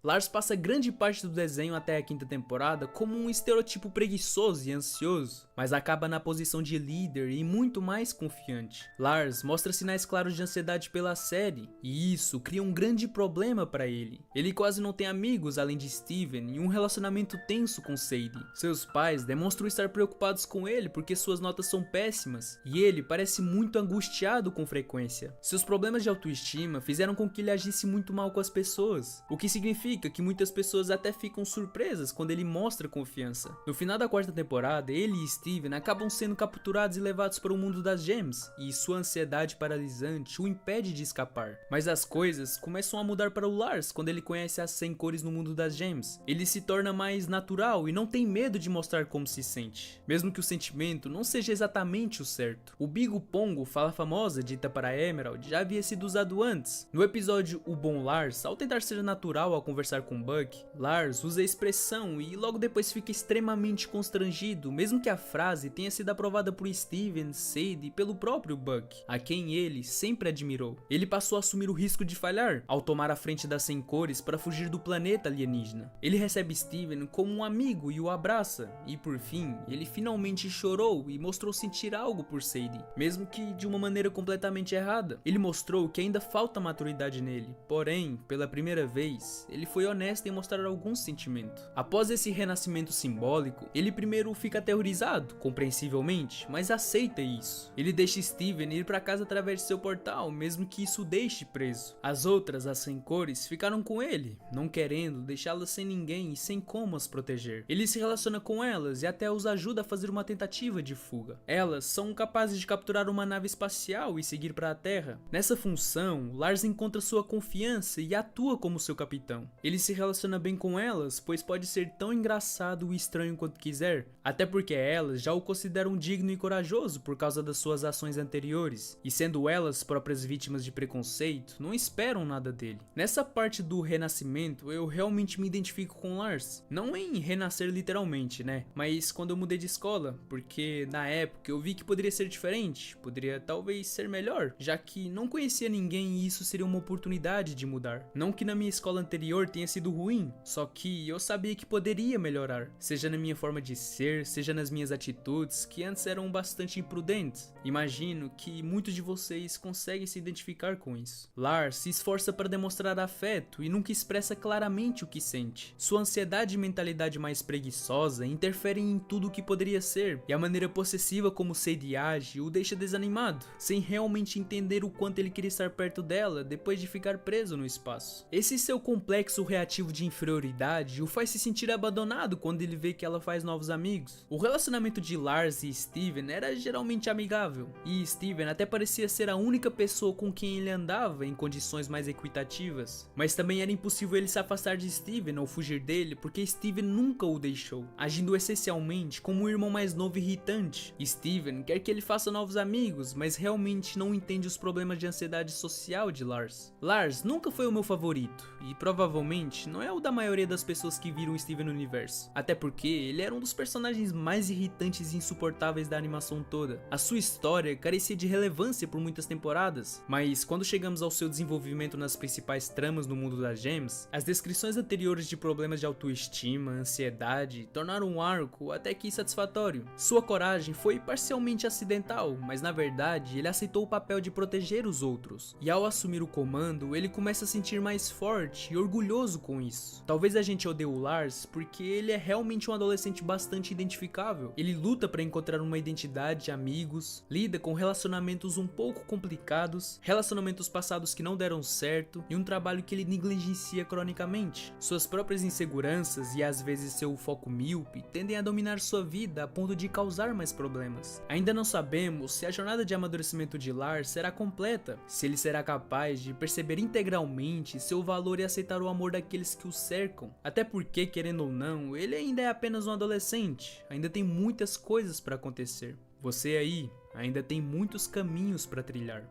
Lars passa grande parte do desenho até a 5ª temporada como um estereotipo preguiçoso e ansioso, mas acaba na posição de líder e muito mais confiante. Lars mostra sinais claros de ansiedade pela série, e isso cria um grande problema para ele. Ele quase não tem amigos além de Steven e um relacionamento tenso com Sadie. Seus pais demonstram estar preocupados com ele porque suas notas são péssimas, e ele parece muito angustiado com frequência. Seus problemas de autoestima fizeram com que ele agisse muito mal com as pessoas, o que significa que muitas pessoas até ficam surpresas quando ele mostra confiança. No final da 4ª temporada, ele e Steven acabam sendo capturados e levados para o mundo das gems, e sua ansiedade paralisante o impede de escapar. Mas as coisas começam a mudar para o Lars quando ele conhece as 100 cores no mundo das gems. Ele se torna mais natural e não tem medo de mostrar como se sente, mesmo que o sentimento não seja exatamente o certo. O Bigo Pongo, fala famosa dita para Emerald, já havia sido usado antes. No episódio O Bom Lars, ao tentar ser natural ao conversar com Buck, Lars usa a expressão e logo depois fica extremamente constrangido, mesmo que a frase tenha sido aprovada por Steven, Sadie e pelo próprio Buck, a quem ele sempre admirou. Ele passou a assumir o risco de falhar, ao tomar a frente das 100 cores para fugir do planeta alienígena. Ele recebe Steven como um amigo e o abraça, e por fim, ele finalmente chorou e mostrou sentir algo por Sadie, mesmo que de uma maneira completamente errada. Ele mostrou que ainda falta maturidade nele, porém, pela primeira vez, ele foi honesto em mostrar algum sentimento. Após esse renascimento simbólico, ele primeiro fica aterrorizado, compreensivelmente, mas aceita isso. Ele deixa Steven ir para casa através de seu portal, mesmo que isso o deixe preso. As outras, as 100 cores, ficaram com ele, não querendo deixá-las sem ninguém e sem como as proteger. Ele se relaciona com elas e até os ajuda a fazer uma tentativa de fuga. Elas são capazes de capturar uma nave espacial e seguir para a Terra. Nessa função, Lars encontra sua confiança e atua como seu capitão. Ele se relaciona bem com elas, pois pode ser tão engraçado e estranho quanto quiser, até porque elas já o consideram digno e corajoso por causa das suas ações anteriores, e sendo elas próprias vítimas de preconceito, não esperam nada dele. Nessa parte do renascimento, eu realmente me identifico com Lars, não em renascer literalmente, né, mas quando eu mudei de escola, porque na época eu vi que poderia ser diferente, poderia talvez ser melhor, já que não conhecia ninguém e isso seria uma oportunidade de mudar. Não que na minha escola anterior tenha sido ruim, só que eu sabia que poderia melhorar, seja na minha forma de ser, seja nas minhas atitudes, atitudes que antes eram bastante imprudentes. Imagino que muitos de vocês conseguem se identificar com isso. Lars se esforça para demonstrar afeto e nunca expressa claramente o que sente. Sua ansiedade e mentalidade mais preguiçosa interferem em tudo o que poderia ser, e a maneira possessiva como Sadie age o deixa desanimado, sem realmente entender o quanto ele queria estar perto dela depois de ficar preso no espaço. Esse seu complexo reativo de inferioridade o faz se sentir abandonado quando ele vê que ela faz novos amigos. O relacionamento de Lars e Steven era geralmente amigável, e Steven até parecia ser a única pessoa com quem ele andava em condições mais equitativas, mas também era impossível ele se afastar de Steven ou fugir dele porque Steven nunca o deixou, agindo essencialmente como um irmão mais novo e irritante. Steven quer que ele faça novos amigos, mas realmente não entende os problemas de ansiedade social de Lars. Lars nunca foi o meu favorito, e provavelmente não é o da maioria das pessoas que viram Steven no universo, até porque ele era um dos personagens mais irritantes e insuportáveis da animação toda. A sua história carecia de relevância por muitas temporadas, mas quando chegamos ao seu desenvolvimento nas principais tramas no mundo das Gems, as descrições anteriores de problemas de autoestima, ansiedade, tornaram o arco até que satisfatório. Sua coragem foi parcialmente acidental, mas na verdade ele aceitou o papel de proteger os outros, e ao assumir o comando, ele começa a sentir mais forte e orgulhoso com isso. Talvez a gente odeie o Lars porque ele é realmente um adolescente bastante identificável. Ele luta para encontrar uma identidade, amigos, lida com relacionamentos um pouco complicados, relacionamentos passados que não deram certo e um trabalho que ele negligencia cronicamente. Suas próprias inseguranças e às vezes seu foco míope tendem a dominar sua vida a ponto de causar mais problemas. Ainda não sabemos se a jornada de amadurecimento de Lars será completa, se ele será capaz de perceber integralmente seu valor e aceitar o amor daqueles que o cercam. Até porque, querendo ou não, ele ainda é apenas um adolescente, ainda tem muitas coisas para acontecer. Você aí ainda tem muitos caminhos para trilhar.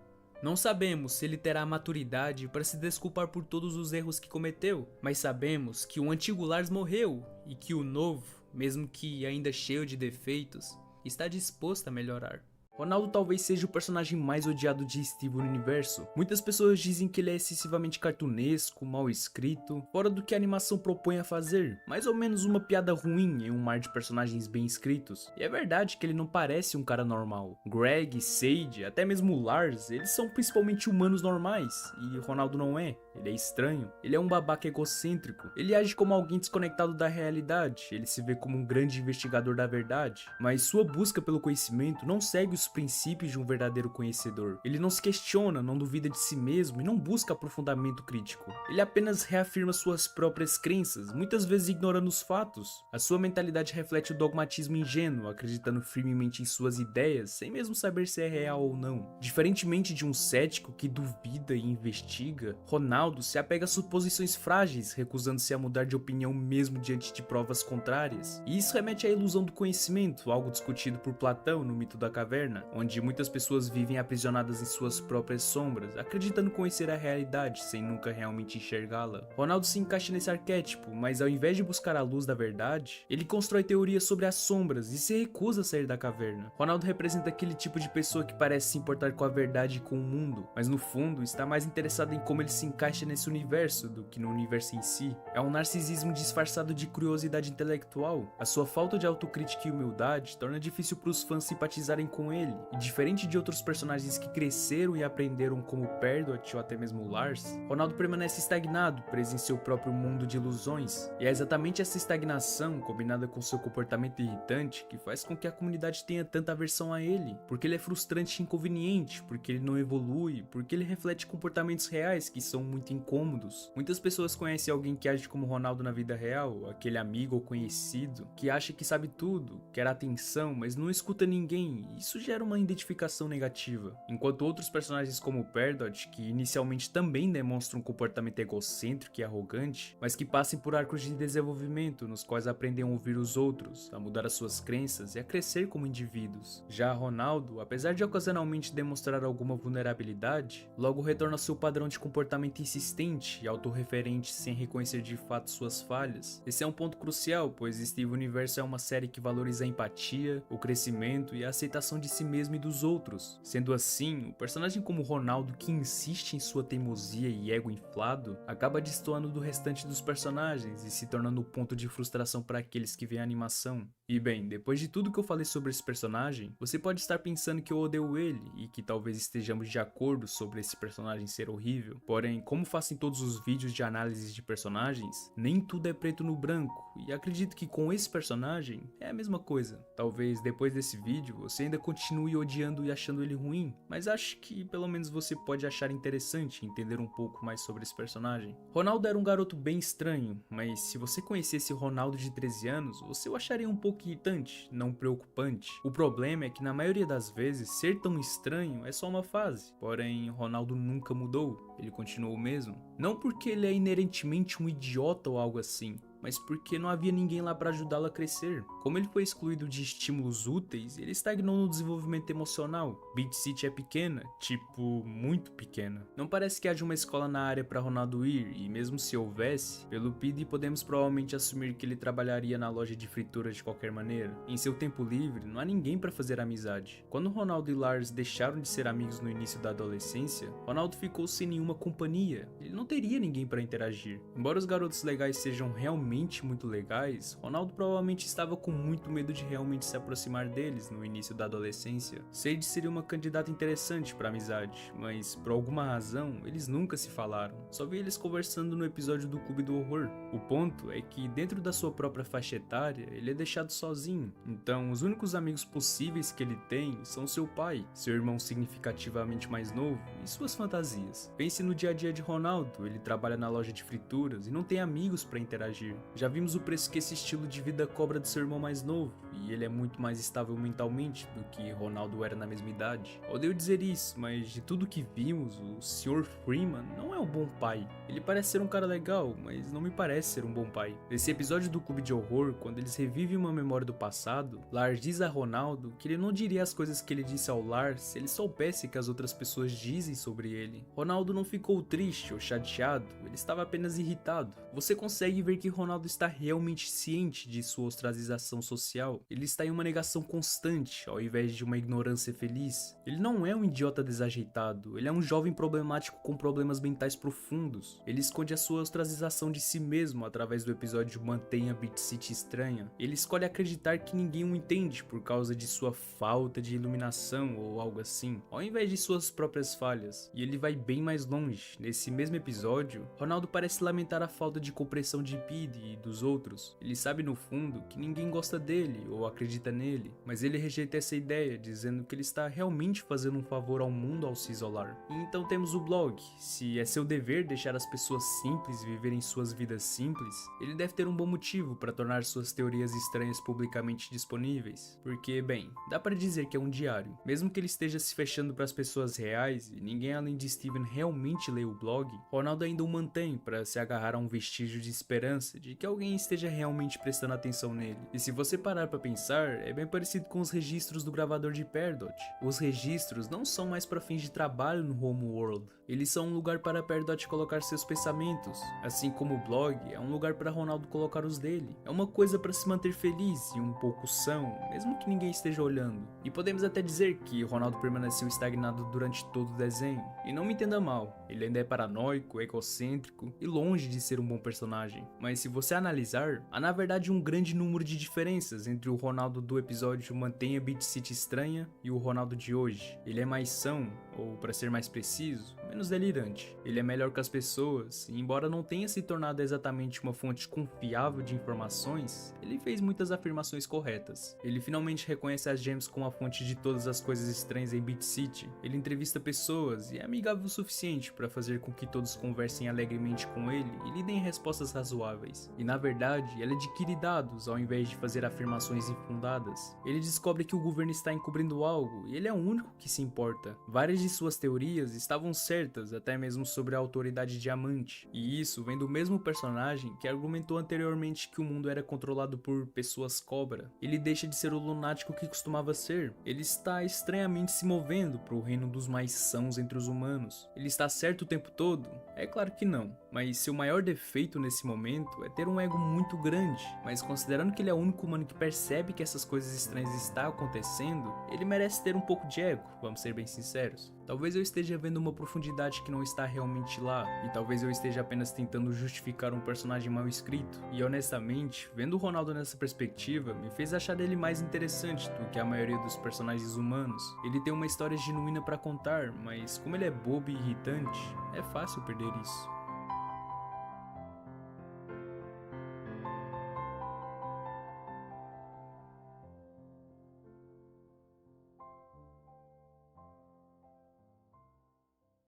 Não sabemos se ele terá a maturidade para se desculpar por todos os erros que cometeu, mas sabemos que o antigo Lars morreu e que o novo, mesmo que ainda cheio de defeitos, está disposto a melhorar. Ronaldo talvez seja o personagem mais odiado de Steve no universo. Muitas pessoas dizem que ele é excessivamente cartunesco, mal escrito, fora do que a animação propõe a fazer, mais ou menos uma piada ruim em um mar de personagens bem escritos. E é verdade que ele não parece um cara normal. Greg, Sadie, até mesmo Lars, eles são principalmente humanos normais, e Ronaldo não é. Ele é estranho, ele é um babaca egocêntrico, ele age como alguém desconectado da realidade, ele se vê como um grande investigador da verdade, mas sua busca pelo conhecimento não segue os princípios de um verdadeiro conhecedor. Ele não se questiona, não duvida de si mesmo e não busca aprofundamento crítico. Ele apenas reafirma suas próprias crenças, muitas vezes ignorando os fatos. A sua mentalidade reflete o dogmatismo ingênuo, acreditando firmemente em suas ideias, sem mesmo saber se é real ou não. Diferentemente de um cético que duvida e investiga, Ronaldo se apega a suposições frágeis, recusando-se a mudar de opinião mesmo diante de provas contrárias. E isso remete à ilusão do conhecimento, algo discutido por Platão no mito da caverna, onde muitas pessoas vivem aprisionadas em suas próprias sombras, acreditando conhecer a realidade sem nunca realmente enxergá-la. Ronaldo se encaixa nesse arquétipo, mas ao invés de buscar a luz da verdade, ele constrói teorias sobre as sombras e se recusa a sair da caverna. Ronaldo representa aquele tipo de pessoa que parece se importar com a verdade e com o mundo, mas no fundo está mais interessado em como ele se encaixa nesse universo do que no universo em si. É um narcisismo disfarçado de curiosidade intelectual. A sua falta de autocrítica e humildade torna difícil para os fãs simpatizarem com ele, e diferente de outros personagens que cresceram e aprenderam como Perdot ou até mesmo Lars, Ronaldo permanece estagnado, preso em seu próprio mundo de ilusões, e é exatamente essa estagnação, combinada com seu comportamento irritante, que faz com que a comunidade tenha tanta aversão a ele, porque ele é frustrante e inconveniente, porque ele não evolui, porque ele reflete comportamentos reais que são muito incômodos. Muitas pessoas conhecem alguém que age como Ronaldo na vida real, aquele amigo ou conhecido que acha que sabe tudo, quer atenção, mas não escuta ninguém, e isso gera uma identificação negativa. Enquanto outros personagens como Perdot, que inicialmente também demonstram um comportamento egocêntrico e arrogante, mas que passem por arcos de desenvolvimento nos quais aprendem a ouvir os outros, a mudar as suas crenças e a crescer como indivíduos. Já Ronaldo, apesar de ocasionalmente demonstrar alguma vulnerabilidade, logo retorna ao seu padrão de comportamento insistente e autorreferente sem reconhecer de fato suas falhas. Esse é um ponto crucial, pois Steve Universo é uma série que valoriza a empatia, o crescimento e a aceitação de si si mesmo e dos outros. Sendo assim, o personagem como Ronaldo, que insiste em sua teimosia e ego inflado, acaba destoando do restante dos personagens e se tornando o ponto de frustração para aqueles que veem a animação. E bem, depois de tudo que eu falei sobre esse personagem, você pode estar pensando que eu odeio ele e que talvez estejamos de acordo sobre esse personagem ser horrível. Porém, como faço em todos os vídeos de análise de personagens, nem tudo é preto no branco, e acredito que com esse personagem é a mesma coisa. Talvez depois desse vídeo você ainda continue odiando e achando ele ruim, mas acho que pelo menos você pode achar interessante entender um pouco mais sobre esse personagem. Ronaldo era um garoto bem estranho, mas se você conhecesse Ronaldo de 13 anos, você o acharia um pouco irritante, não preocupante. O problema é que na maioria das vezes ser tão estranho é só uma fase, porém Ronaldo nunca mudou, ele continuou o mesmo. Não porque ele é inerentemente um idiota ou algo assim, mas porque não havia ninguém lá para ajudá-lo a crescer. Como ele foi excluído de estímulos úteis, ele estagnou no desenvolvimento emocional. Beat City é pequena, tipo, muito pequena. Não parece que haja uma escola na área para Ronaldo ir, e mesmo se houvesse, pelo PID podemos provavelmente assumir que ele trabalharia na loja de frituras de qualquer maneira. Em seu tempo livre, não há ninguém para fazer amizade. Quando Ronaldo e Lars deixaram de ser amigos no início da adolescência, Ronaldo ficou sem nenhuma companhia. Ele não teria ninguém para interagir. Embora os garotos legais sejam realmente muito legais, Ronaldo provavelmente estava com muito medo de realmente se aproximar deles no início da adolescência. Sage seria uma candidata interessante para amizade, mas por alguma razão eles nunca se falaram. Só vi eles conversando no episódio do Clube do Horror. O ponto é que dentro da sua própria faixa etária ele é deixado sozinho, então os únicos amigos possíveis que ele tem são seu pai, seu irmão significativamente mais novo e suas fantasias. Pense no dia a dia de Ronaldo, ele trabalha na loja de frituras e não tem amigos para interagir. Já vimos o preço que esse estilo de vida cobra do seu irmão mais novo, e ele é muito mais estável mentalmente do que Ronaldo era na mesma idade. Odeio dizer isso, mas de tudo que vimos, o Sr. Freeman não é um bom pai. Ele parece ser um cara legal, mas não me parece ser um bom pai. Nesse episódio do Clube de Horror, quando eles revivem uma memória do passado, Lars diz a Ronaldo que ele não diria as coisas que ele disse ao Lars se ele soubesse que as outras pessoas dizem sobre ele. Ronaldo não ficou triste ou chateado, ele estava apenas irritado. Você consegue ver que Ronaldo está realmente ciente de sua ostracização social. Ele está em uma negação constante, ao invés de uma ignorância feliz. Ele não é um idiota desajeitado, ele é um jovem problemático com problemas mentais profundos. Ele esconde a sua ostracização de si mesmo através do episódio Mantenha Beat City Estranha. Ele escolhe acreditar que ninguém o entende por causa de sua falta de iluminação ou algo assim, ao invés de suas próprias falhas. E ele vai bem mais longe. Nesse mesmo episódio, Ronaldo parece lamentar a falta de compreensão de Pete e dos outros. Ele sabe no fundo que ninguém gosta dele ou acredita nele, mas ele rejeita essa ideia, dizendo que ele está realmente fazendo um favor ao mundo ao se isolar. E então temos o blog. Se é seu dever deixar as pessoas simples viverem suas vidas simples, ele deve ter um bom motivo para tornar suas teorias estranhas publicamente disponíveis. Porque, bem, dá para dizer que é um diário. Mesmo que ele esteja se fechando para as pessoas reais e ninguém além de Steven realmente lê o blog, Ronaldo ainda o mantém para se agarrar a um vestígio de esperança de que alguém esteja realmente prestando atenção nele. E se você parar para pensar, é bem parecido com os registros do gravador de Perdot. Os registros não são mais para fins de trabalho no Homeworld, eles são um lugar para Perdot colocar seus pensamentos, assim como o blog é um lugar para Ronaldo colocar os dele. É uma coisa para se manter feliz e um pouco são, mesmo que ninguém esteja olhando. E podemos até dizer que Ronaldo permaneceu estagnado durante todo o desenho. E não me entenda mal, ele ainda é paranoico, egocêntrico e longe de ser um bom personagem. Mas se você analisar, há na verdade um grande número de diferenças entre o Ronaldo do episódio Mantenha Beat City Estranha e o Ronaldo de hoje. Ele é mais são, ou para ser mais preciso, menos delirante. Ele é melhor que as pessoas, e embora não tenha se tornado exatamente uma fonte confiável de informações, ele fez muitas afirmações corretas. Ele finalmente reconhece as gems como a fonte de todas as coisas estranhas em Beat City. Ele entrevista pessoas e é amigável o suficiente para fazer com que todos conversem alegremente com ele e lhe deem respostas razoáveis. E na verdade, ele adquire dados ao invés de fazer afirmações infundadas. Ele descobre que o governo está encobrindo algo e ele é o único que se importa. Várias de suas teorias estavam certas, até mesmo sobre a autoridade diamante. E isso vem do mesmo personagem que argumentou anteriormente que o mundo era controlado por pessoas cobra. Ele deixa de ser o lunático que costumava ser. Ele está estranhamente se movendo para o reino dos mais sãos entre os humanos. Ele está certo o tempo todo, É claro que não, mas seu maior defeito nesse momento é ter um ego muito grande, mas considerando que ele é o único humano que percebe que essas coisas estranhas estão acontecendo, ele merece ter um pouco de ego, vamos ser bem sinceros. Talvez eu esteja vendo uma profundidade que não está realmente lá, e talvez eu esteja apenas tentando justificar um personagem mal escrito. E honestamente, vendo o Ronaldo nessa perspectiva, me fez achar ele mais interessante do que a maioria dos personagens humanos. Ele tem uma história genuína pra contar, mas como ele é bobo e irritante, é fácil perder isso.